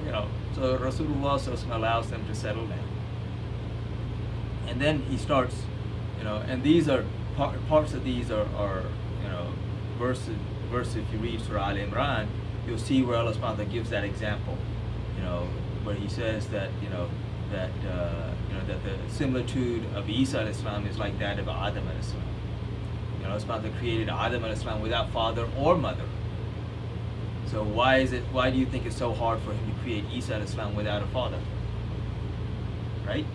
so Rasulullah allows them to settle down, and then he starts. And these are parts of these are verses. If you read Surah Al Imran, you'll see where Allah subhanahu wa ta'ala gives that example. Where he says that that the similitude of Isa alayhi salam is like that of Adam alayhi salam. Allah subhanahu wa ta'ala created Adam alayhi salam without father or mother. So why do you think it's so hard for him to create Isa alayhi salam without a father? Right?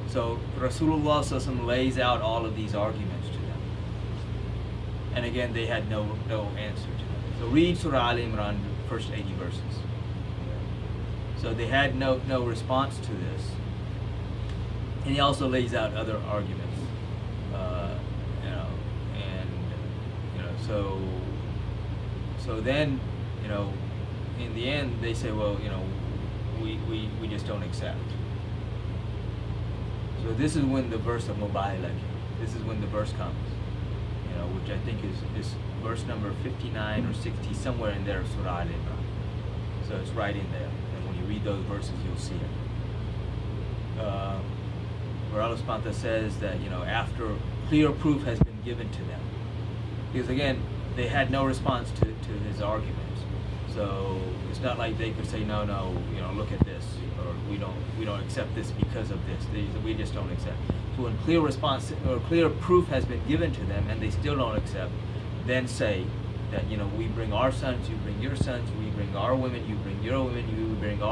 So Rasulullah lays out all of these arguments to them. And again, they had no answer to them. So read Surah Al Imran, first 80 verses. So they had no response to this. And he also lays out other arguments. So then, in the end, they say, well, we just don't accept. So this is when the verse of Mubahilah came. This is when the verse comes, which I think is verse number 59 or 60, somewhere in there of Surah Al-Imran. So it's right in there. And when you read those verses, you'll see it. Where Allah subhanahu wa ta'ala says that, after clear proof has been given to them. Because again, they had no response to his arguments. So it's not like they could say, no, look at this, or we don't accept this because of this. We just don't accept. So when clear response or clear proof has been given to them and they still don't accept, then say that we bring our sons, you bring your sons, we bring our women, you bring your women, you bring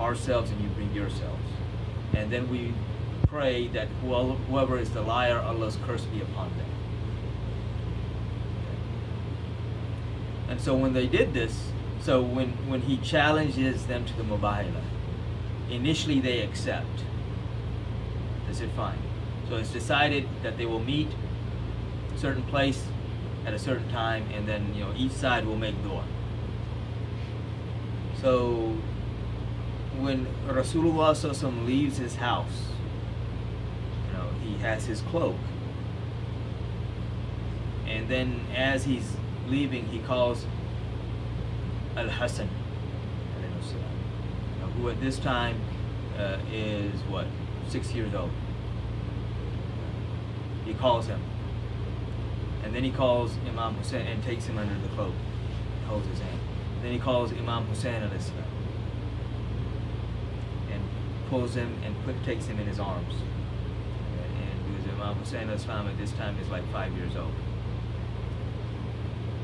ourselves and you bring yourselves. And then we pray that whoever is the liar, Allah's curse be upon them. And so when they did this, so when he challenges them to the Mubahilah, initially they accept. They said fine. So it's decided that they will meet a certain place at a certain time, and then each side will make dua. So when Rasulullah ﷺ leaves his house, he has his cloak, and then as he's leaving, he calls Al-Hasan, who at this time is 6 years old. He calls him, and then he calls Imam Hussein and takes him under the cloak, holds his hand. Then he calls Imam Hussein and pulls him and takes him in his arms. And because Imam Hussein at this time is like 5 years old.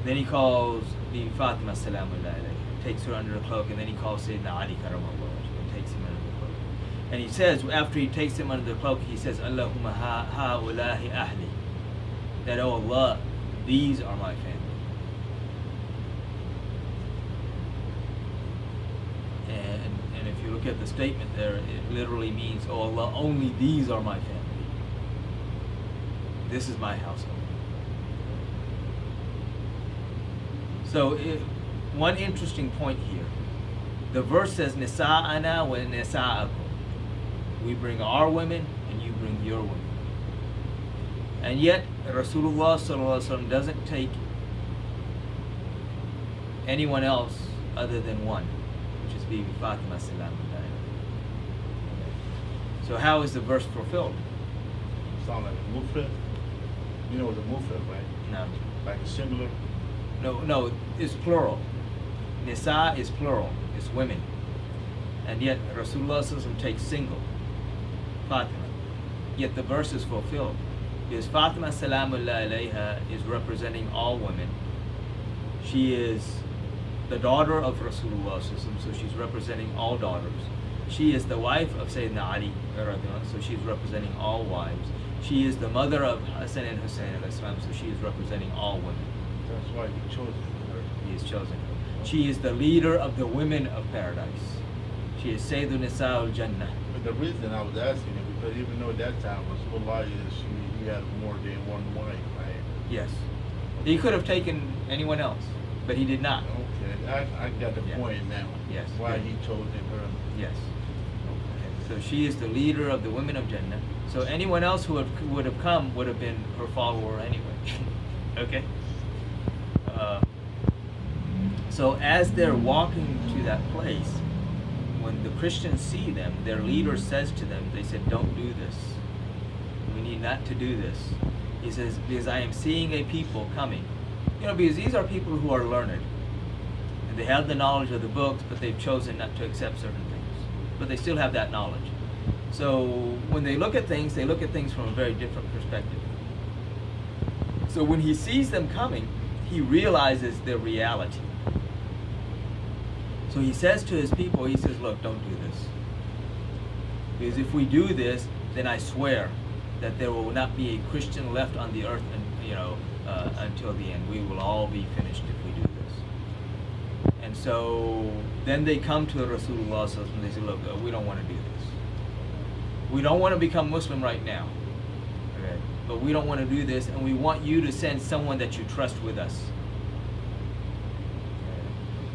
Then he calls the Fatima Salamullah alayha, takes her under the cloak, and then he calls Sayyidina Ali Karamallah and takes him under the cloak. And he says, after he takes him under the cloak, he says, Allahumma ha'ulahi ahli. That, oh Allah, these are my family. And if you look at the statement there, it literally means, oh Allah, only these are my family. This is my household. So one interesting point here. The verse says, Nisa'ana wa nisa'akum. We bring our women and you bring your women. And yet, Rasulullah sallallahu alaihi wasallam doesn't take anyone else other than one, which is Bibi Fatima salam. So how is the verse fulfilled? Sound like a mufrad? You know what a mufrad, right? No. Like a singular? No, it's plural. Nisa is plural, it's women. And yet Rasulullah sallallahu alaihi wasallam takes single, Fatima. Yet the verse is fulfilled. Because Fatima salamullah alayha is representing all women. She is the daughter of Rasulullah sallallahu alaihi wasallam, so she's representing all daughters. She is the wife of Sayyidina Ali, so she's representing all wives. She is the mother of Hassan and Hussein, so she is representing all women. That's why he chose her. He has chosen her. She is the leader of the women of paradise. She is Sayyidun Nisa al-Jannah. But the reason I was asking it, because even though at that time Rasulullah he had more than one wife, right? Yes. He could have taken anyone else, but he did not. Okay, I got the point now. Yes. Why Good. he chose her. Yes. Okay. So she is the leader of the women of Jannah. So anyone else who would have come would have been her follower anyway. Okay? So as they're walking to that place, when the Christians see them, their leader says to them, they said, don't do this. We need not to do this. He says, because I am seeing a people coming. You know, because these are people who are learned. And they have the knowledge of the books, but they've chosen not to accept certain things. But they still have that knowledge. So when they look at things, they look at things from a very different perspective. So when he sees them coming, he realizes their reality. So he says to his people, he says, look, don't do this. Because if we do this, then I swear that there will not be a Christian left on the earth, until the end. We will all be finished if we do this. And so then they come to Rasulullah and they say, look, we don't want to do this. We don't want to become Muslim right now. Okay? But we don't want to do this, and we want you to send someone that you trust with us.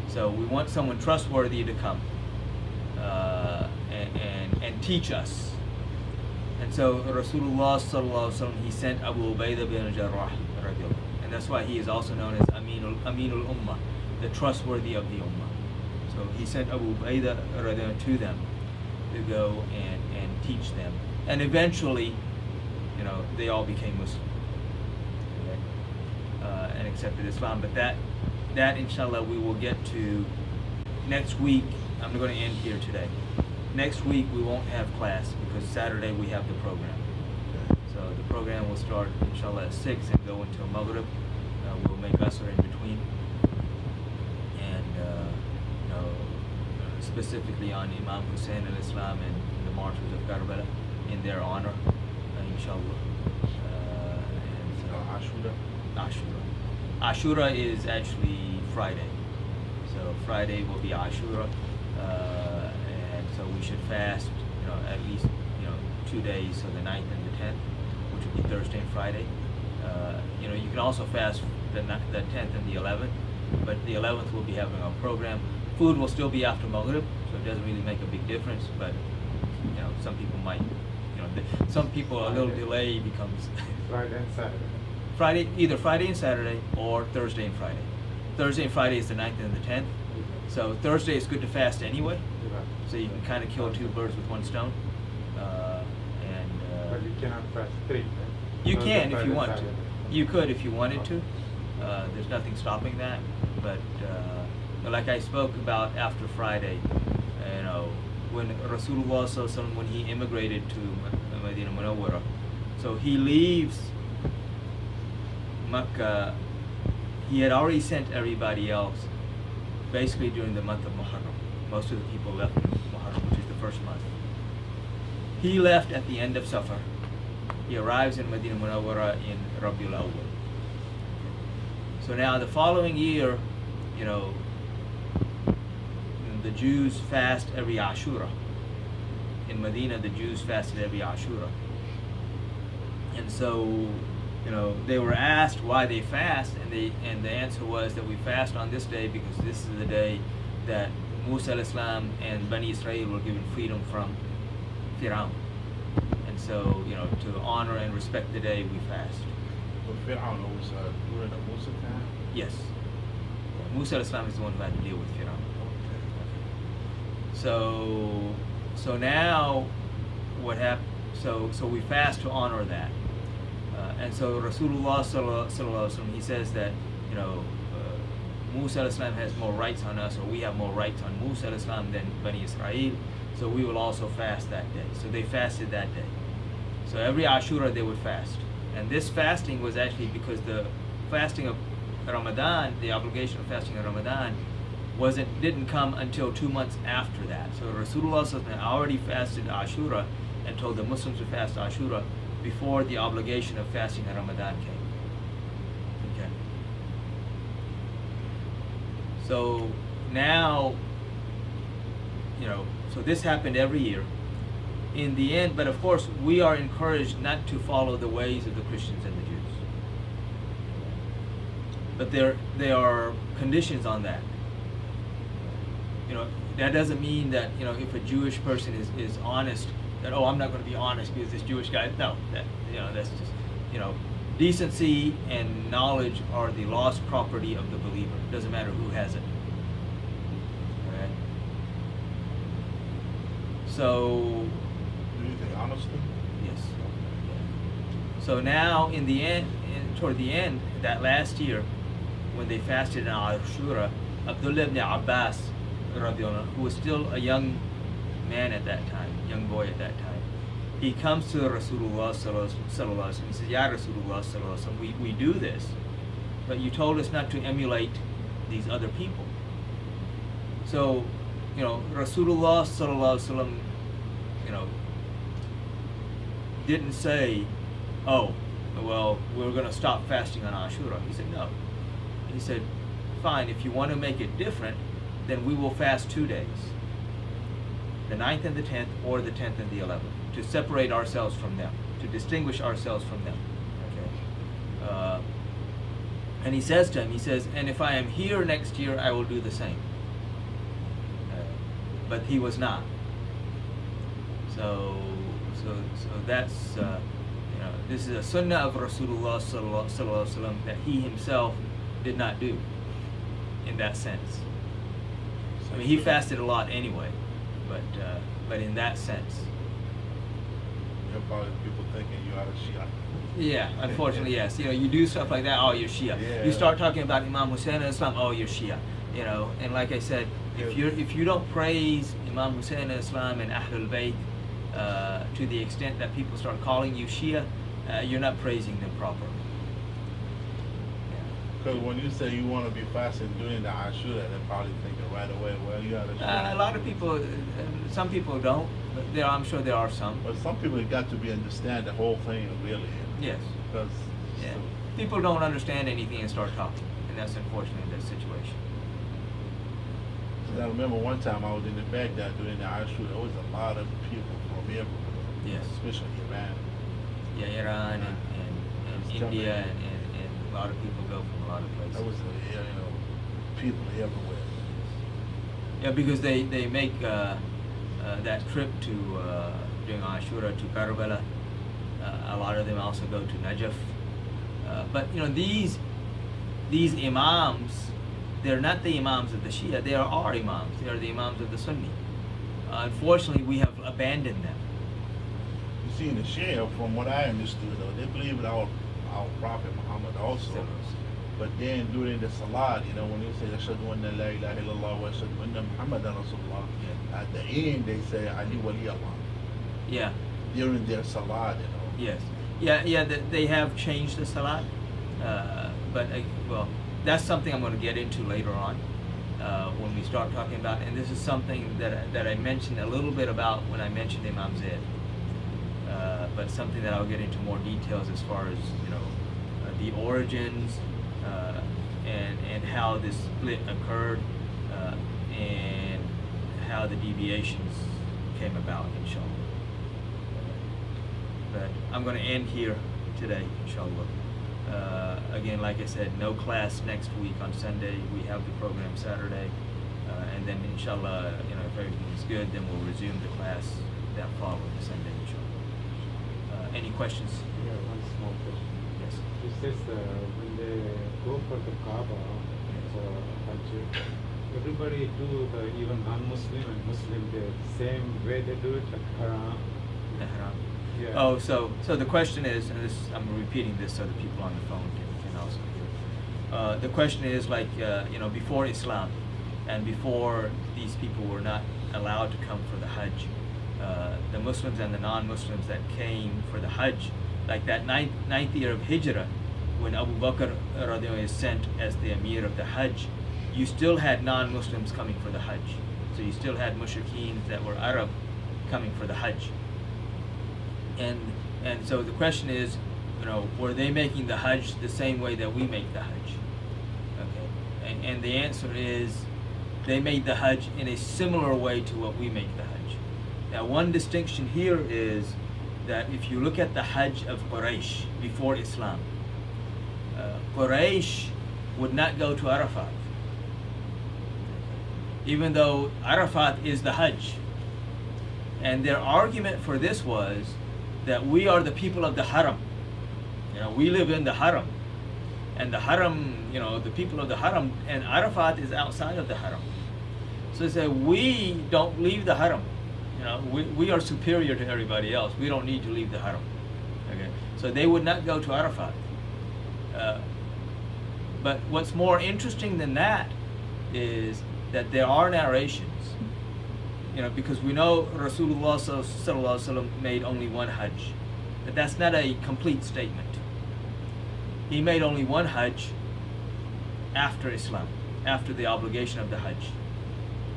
So we want someone trustworthy to come and teach us. And so Rasulullah sallallahu alaihi wasallam, he sent Ahlul Bayt bin Jarrah, and that's why he is also known as Aminul Ummah, the trustworthy of the Ummah. So he sent Ahlul Bayt to them to go and teach them, and eventually, you know, they all became Muslim, okay? And accepted Islam. But that inshallah we will get to next week. I'm going to end here today. Next week we won't have class because Saturday we have the program. Okay. So the program will start inshallah at 6 and go until Maghrib. We'll make Asr in between, and you know, specifically on Imam Hussein al-Islam and the martyrs of Karbala in their honor, inshallah. And so Ashura is actually Friday. So Friday will be Ashura, and so we should fast, you know, at least, you know, 2 days, so the 9th and the 10th, which will be Thursday and Friday. You know, you can also fast the 10th and the 11th, but the 11th will be having a program. Food will still be after Maghrib, so it doesn't really make a big difference, but, you know, some people might, you know, some people a little delay becomes Friday and Saturday. Friday, either Friday and Saturday or Thursday and Friday. Thursday and Friday is the 9th and the 10th. So Thursday is good to fast anyway. So you can kind of kill two birds with one stone. But you cannot fast 3, right? You Thursday, can if Friday, you want Saturday. to. You could if you wanted to. There's nothing stopping that. But like I spoke about after Friday, you know, when Rasulullah sallallahu alaihi wasallam, when he immigrated to Medina Munawwara, so he leaves Mecca, he had already sent everybody else basically during the month of Muharram. Most of the people left in Muharram, which is the first month. He left at the end of Safar. He arrives in Medina Munawwara in Rabiul Awwal. So now the following year, you know, the Jews fast every Ashura. In Medina, the Jews fasted every Ashura. And so, you know, they were asked why they fast, and the answer was that we fast on this day because this is the day that Musa al-Islam and Bani Israel were given freedom from Fir'aun. And so, you know, to honor and respect the day, we fast. But Fir'aun was during the Musa time? Yes. Musa al-Islam is the one who had to deal with Fir'aun. So now what happened? So we fast to honor that, and so Rasulullah sallallahu alaihi wasallam, he says that, you know, Musa al-Islam has more rights on us, or we have more rights on Musa al-Islam than Bani Israel. So we will also fast that day. So they fasted that day. So every Ashura they would fast, and this fasting was actually because the fasting of Ramadan, the obligation of fasting of Ramadan, didn't come until 2 months after that. So Rasulullah already fasted Ashura and told the Muslims to fast Ashura before the obligation of fasting of Ramadan came. Okay. So now, you know, so this happened every year. In the end, but of course, we are encouraged not to follow the ways of the Christians and the Jews. But there are conditions on that. You know, that doesn't mean that, you know, if a Jewish person is honest, that, oh, I'm not going to be honest because this Jewish guy, no, that, you know, that's just, you know, decency and knowledge are the lost property of the believer. It doesn't matter who has it. All right? So, Do you think honesty? yes. So now, in the end, toward the end, that last year, when they fasted in Ashura, Abdullah ibn Abbas, who was still a young man at that time, young boy at that time, he comes to Rasulullah sallallahu alaihi wasallam. He says, "Ya Rasulullah sallallahu alaihi wasallam, we do this, but you told us not to emulate these other people." So, you know, Rasulullah sallallahu alaihi wasallam, you know, didn't say, "Oh, well, we're going to stop fasting on Ashura." He said, "No." He said, "Fine, if you want to make it different, then we will fast 2 days, the 9th and the 10th, or the 10th and the 11th, to separate ourselves from them, to distinguish ourselves from them." Okay. And he says to him, he says, "And if I am here next year, I will do the same." But he was not. So that's, you know, this is a sunnah of Rasulullah sallallahu alaihi wasallam that he himself did not do in that sense. I mean, he fasted a lot anyway, but in that sense. There are probably people thinking you are a Shia. Yeah, unfortunately, yes. You know, you do stuff like that, oh, you're Shia. Yeah. You start talking about Imam Hussein al-Islam, oh, you're Shia. You know, and like I said, if you don't praise Imam Hussein al-Islam and Ahlul Bayt to the extent that people start calling you Shia, you're not praising them properly. Because when you say you want to be fasting during the Ashura, they're probably thinking right away, well, you are a Shia. A lot of people, some people don't, but I'm sure there are some. But some people got to be understand the whole thing really. Yes. Because Yeah. People don't understand anything and start talking, and that's unfortunately the situation. I remember one time I was in Baghdad during the Ashura, there was a lot of people from everywhere. Yes. Especially Iran. Yeah, Iran and India and a lot of people go from a lot of places. There was, you know, people everywhere. Yeah, because they make that trip to during Ashura to Karbala. A lot of them also go to Najaf. But you know, these imams, they're not the imams of the Shia. They are our imams. They are the imams of the Sunni. Unfortunately, we have abandoned them. You see, in the Shia, from what I understood, though, they believe in our Prophet Muhammad also. But then during the Salat, you know, when they say, Ashhadu anna la ilaha illallah wa ashhadu anna Muhammadan Rasulullah, at the end they say, Ali wali Allah. Yeah. During their Salat, you know. Yes. Yeah. They have changed the Salat, but well, that's something I'm going to get into later on when we start talking about, and this is something that I mentioned a little bit about when I mentioned Imam Zaid, but something that I'll get into more details as far as the origins and how this split occurred and how the deviations came about, inshallah. But I'm going to end here today, inshallah. Again, like I said, no class next week on Sunday. We have the program Saturday, and then inshallah, if everything's good, then we'll resume the class that following Sunday, inshallah. Any questions? Yeah, one small question. Yes. It says when they go for the Kaaba for Hajj, everybody do even non-Muslim and Muslim the same way they do it, like haram. Ihram. Yeah. Oh, so the question is, and this, I'm repeating this so the people on the phone can also hear. The question is, like, before Islam and before these people were not allowed to come for the Hajj, the Muslims and the non-Muslims that came for the Hajj, like that ninth year of Hijrah, when Abu Bakr radiallahu is sent as the Emir of the Hajj, you still had non-Muslims coming for the Hajj. So you still had mushrikeen that were Arab coming for the Hajj. And so the question is, were they making the Hajj the same way that we make the Hajj? Okay, and the answer is, they made the Hajj in a similar way to what we make the Hajj. Now, one distinction here is that if you look at the Hajj of Quraysh before Islam, Quraysh would not go to Arafat, even though Arafat is the Hajj. And their argument for this was that we are the people of the Haram. We live in the Haram. And the Haram, the people of the Haram, and Arafat is outside of the Haram. So they say, we don't leave the Haram. We are superior to everybody else. We don't need to leave the Haram. Okay? So they would not go to Arafat. But what's more interesting than that is that there are narrations, because we know Rasulullah sallallahu alaihi wasallam made only one Hajj, but that's not a complete statement. He made only one Hajj after Islam, after the obligation of the Hajj.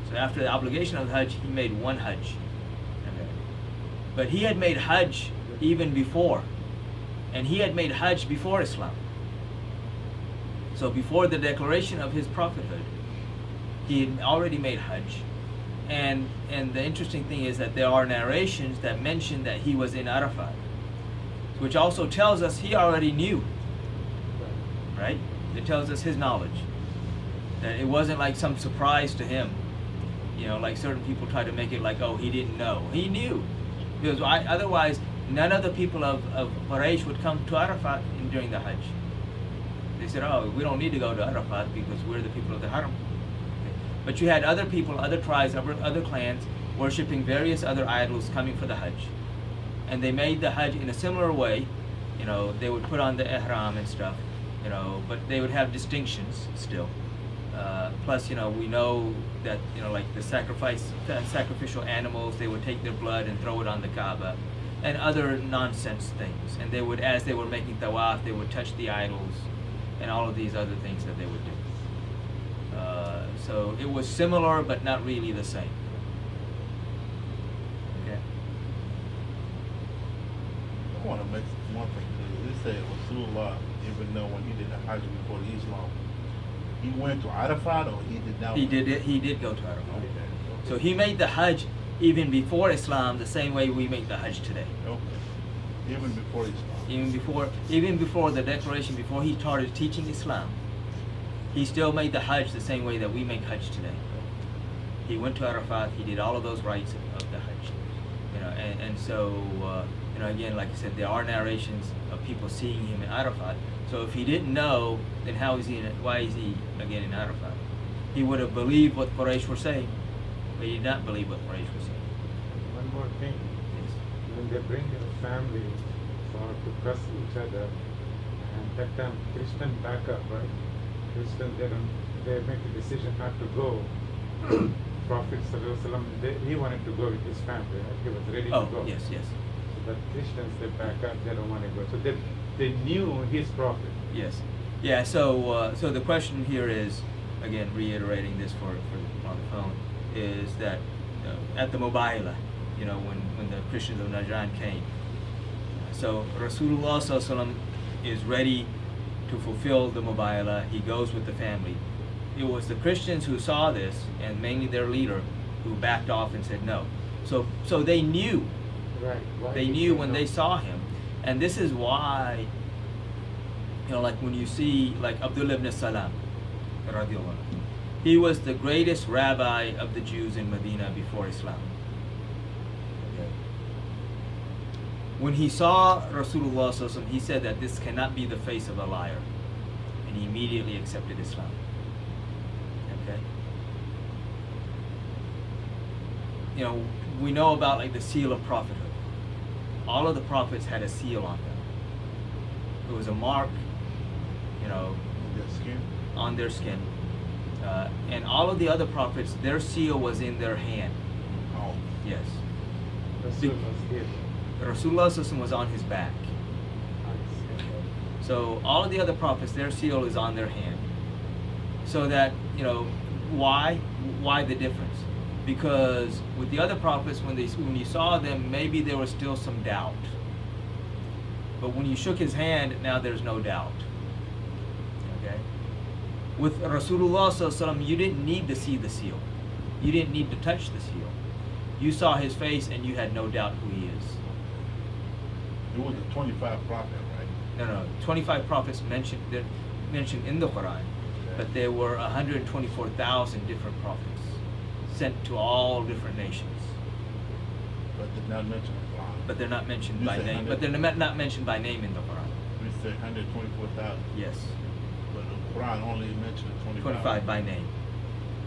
So after the obligation of the Hajj, he made one Hajj. Okay. But he had made Hajj even before, and he had made Hajj before Islam. So before the declaration of his prophethood, he had already made Hajj. And the interesting thing is that there are narrations that mention that he was in Arafat, which also tells us he already knew, right? It tells us his knowledge, that it wasn't like some surprise to him, like certain people try to make it like, oh, he didn't know. He knew, because otherwise none of the people of Quraysh would come to Arafat during the Hajj. They said, oh, we don't need to go to Arafat because we're the people of the Haram. But you had other people, other tribes, other clans worshipping various other idols coming for the Hajj. And they made the Hajj in a similar way. They would put on the ihram and stuff, but they would have distinctions still. Plus, we know that, like the sacrificial animals, they would take their blood and throw it on the Kaaba, and other nonsense things. And they would, as they were making tawaf, they would touch the idols, and all of these other things that they would do. So it was similar, but not really the same. Okay. I want to make one thing clear. They said Rasulullah, even though when he did the Hajj before Islam, he went to Arafat, or he did not? He did go to Arafat. Okay. So he made the Hajj even before Islam, the same way we make the Hajj today. Okay. Even before Islam. Even before the declaration, before he started teaching Islam, he still made the Hajj the same way that we make Hajj today. He went to Arafat. He did all of those rites of the Hajj. And so again, like I said, there are narrations of people seeing him in Arafat. So if he didn't know, then why is he again in Arafat? He would have believed what Quraysh were saying, but he did not believe what Quraysh were saying. One more thing. Yes. When they bring their family to cuss each other, and that time Christian back up, right? Christian, they make a decision not to go. Prophet ﷺ, he wanted to go with his family, right? He was ready to go. Yes. So that Christians, they back up, they don't want to go. So they knew his prophet. Yes. Yeah, so so the question here is, again, reiterating this for on the phone, is that at the Mubayla, when the Christians of Najran came, so Rasulullah Sallallahu Alaihi Wasallam is ready to fulfill the Mubayla. He goes with the family. It was the Christians who saw this, and mainly their leader, who backed off and said no. So they knew. Right. Why They he knew said when no? they saw him, and this is why, like when you see like Abdullah ibn Salam, radiallahu anhu, he was the greatest rabbi of the Jews in Medina before Islam. Okay. When he saw Rasulullah Sallallahu Alaihi Wasallam, he said that this cannot be the face of a liar, and he immediately accepted Islam. Okay. We know about like the seal of prophethood. All of the prophets had a seal on them. It was a mark, Their skin. on their skin. And all of the other prophets, their seal was in their hand. Oh. Yes. Rasul was here. Rasulullah Sallallahu Alaihi Wasallam was on his back. So all of the other prophets, their seal is on their hand. So that, why the difference? Because with the other prophets, when you saw them, maybe there was still some doubt. But when you shook his hand, now there's no doubt. Okay? With Rasulullah Sallallahu Alaihi Wasallam, you didn't need to see the seal. You didn't need to touch the seal. You saw his face and you had no doubt who he is. It was the 25 prophet, right? No. 25 prophets mentioned in the Quran, but there were 124,000 different prophets sent to all different nations. But they're not mentioned in the Quran. But they're not mentioned You by said name. 100. But they're not mentioned by name in the Quran. We said 124,000. Yes, But the Quran only mentioned 25. 25 by name.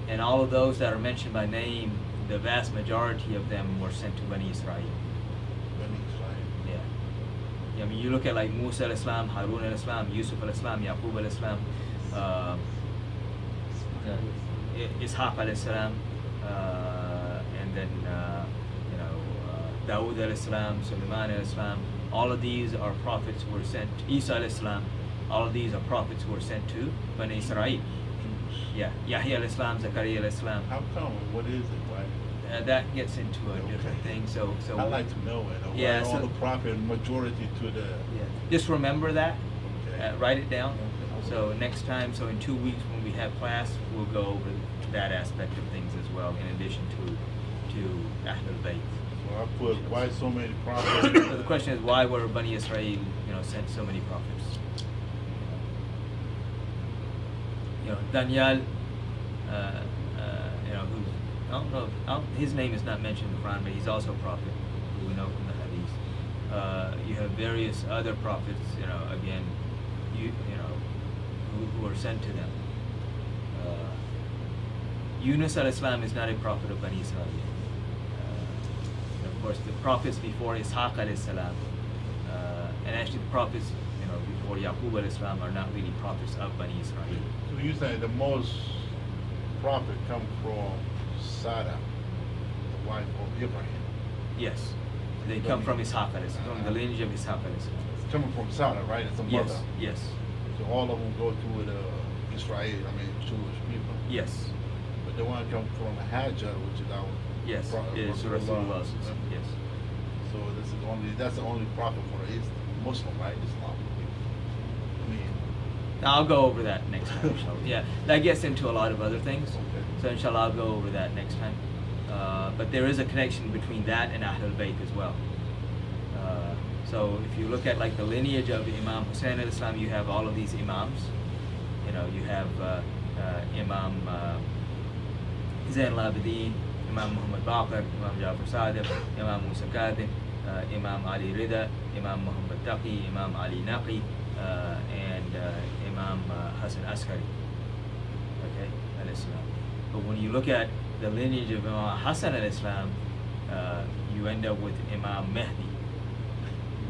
And all of those that are mentioned by name, the vast majority of them were sent to Bani Israel. Bani Israel. Yeah. I mean, you look at like Musa al-Islam, Harun al-Islam, Yusuf al-Islam, Yaqub al-Islam, Ishaq al-Islam, and then Dawood al-Islam, Sulaiman al-Islam. All of these are prophets who were sent. Isa al-Islam. All of these are prophets who were sent to Bani Israel. Yeah, Yahya al-Islam, Zakaria al-Islam. How come? What is it? Why? That gets into a different Okay. thing. So I like to know it. Yeah, All so- the prophet majority to the. yeah. Just remember that. Okay. Write it down. Okay. So next time, so in 2 weeks when we have class, we'll go over that aspect of things as well, in addition to Ahlul Bayt. So I put why so many prophets. So the question is, why were Bani Israel, sent so many prophets? Daniel, who I don't know, his name is not mentioned in the Quran, but he's also a prophet, who we know from the Hadith. You have various other prophets, again, who are sent to them. Yunus al-Islam is not a prophet of Bani Israel. Of course, the prophets before Ishaq al-Islam, and actually the prophets, before Yaqub al-Islam are not really prophets of Bani Israel. So you say the most prophet come from Sarah, the wife of Abraham. Yes, they come from Ishaq al-Islam, from the lineage of Ishaq al-Islam. It's coming from Sarah, right? It's a Yes, mother. yes, So all of them go to the Jewish people. yes, But the one come from Hajar, which is our yes, prophet, is Rasulullah. Yes. So that's the only prophet for the Muslim, right? Islam. I mean, Now I'll go over that next time, inshallah. Yeah, that gets into a lot of other things. okay. So inshallah I'll go over that next time. But there is a connection between that and Ahlul Bayt as well. So if you look at like the lineage of Imam Hussein al-Islam, you have all of these imams. You have Imam Zain al-Abidin, Imam Muhammad Baqir, Imam Jafar Sadiq, Imam Musa Kadhim, Imam Ali Rida, Imam Muhammad Taqi, Imam Ali Naqi, and Imam Hassan Askari. Okay, al-Islam. But when you look at the lineage of Imam Hassan al-Islam, you end up with Imam Mahdi.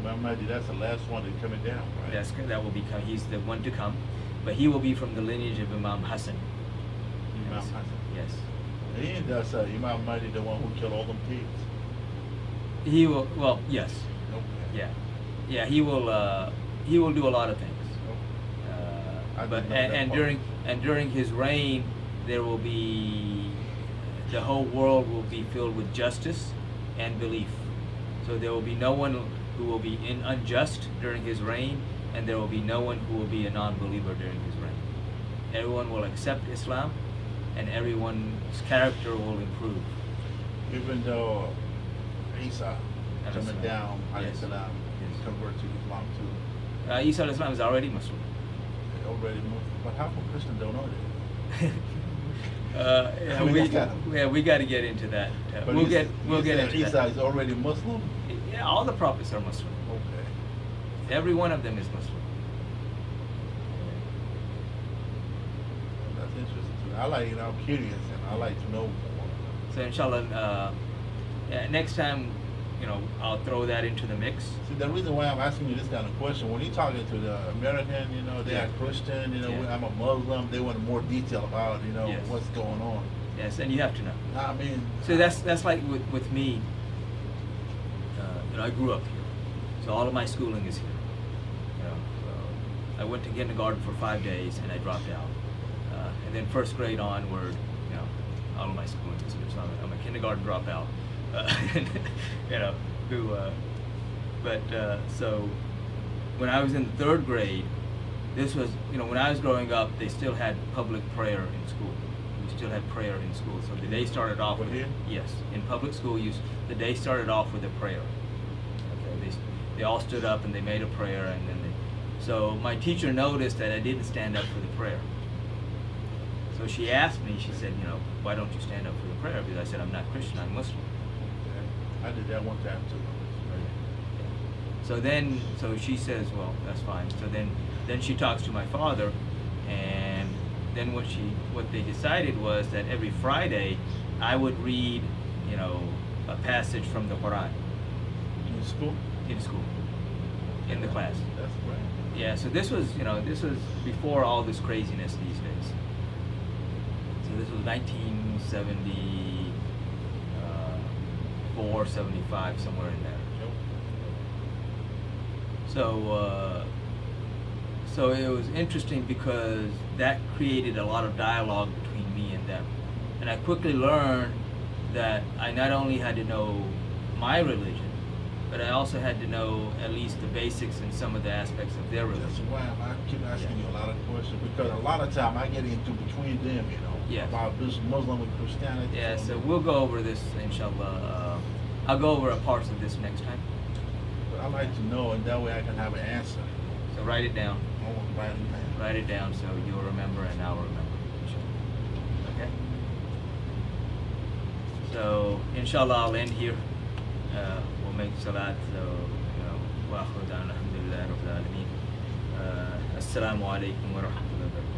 Imam Mahdi, that's the last one that's coming down, right? That will become, he's the one to come, but he will be from the lineage of Imam Hassan. Imam Hassan. Yes. And that's Imam Mahdi, the one who killed all them pigs. He will. Well, yes. Okay. Yeah. Yeah. He will do a lot of things. I But didn't know that part. and during his reign, there will be the whole world will be filled with justice and belief. So there will be no one who will be unjust during his reign, and there will be no one who will be a non-believer during his reign. Everyone will accept Islam, and everyone's character will improve. Even though Isa Alayhi coming salam. down, alayhi Yes. salam, Yes. convert to Islam too. Isa al-Islam is already Muslim. They already moved. But how come Christians don't know that? Yeah, I mean, we that's kinda- we got to get into that. But We'll you get said into Isa that. is already Muslim? Yeah, all the prophets are Muslim. Okay. Every one of them is Muslim. That's interesting too. I like, I'm curious and I like to know more. So inshallah, yeah, next time, I'll throw that into the mix. See, the reason why I'm asking you this kind of question, when you're talking to the American, they Yeah. are Christian, Yeah. I'm a Muslim, they want more detail about, Yes. what's going on. Yes, and you have to know. I mean, So that's like with me. I grew up here, so all of my schooling is here. I went to kindergarten for 5 days and I dropped out, and then first grade onward, all of my schooling is here. So I'm a kindergarten dropout. So when I was in the 3rd grade, this was, when I was growing up, they still had public prayer in school. We still had prayer in school. So the day started off Over with, here? yes, in public school, the day started off with a prayer. Okay, they all stood up and they made a prayer, and then so my teacher noticed that I didn't stand up for the prayer. So she asked me, she said, why don't you stand up for the prayer? Because I said, I'm not Christian, I'm Muslim. I did that one time too. So she says, well, that's fine. So then she talks to my father, and then what they decided was that every Friday I would read, a passage from the Quran In school? in school, in the class. That's great. Yeah, so this was before all this craziness these days. So this was 1974, 75, somewhere in there. So it was interesting because that created a lot of dialogue between me and them. And I quickly learned that I not only had to know my religion, but I also had to know at least the basics and some of the aspects of their That's religion. why I keep asking Yeah. you a lot of questions, because a lot of time I get into between them, Yes. about this Muslim and Christianity. Yeah, so we'll go over this, inshallah. I'll go over a parts of this next time. But I like to know, and that way I can have an answer. So write it down. I want to write it down. Write it down so you'll remember and I'll remember. Inshallah. Okay? So, inshallah, I'll end here. We'll make salat. So, wa akhiru da'wana alhamdulillahi rabbil alameen. Assalamu alaikum wa rahmatullahi wa barakatuh.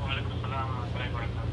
وعليكم السلام ورحمة الله وبركاته.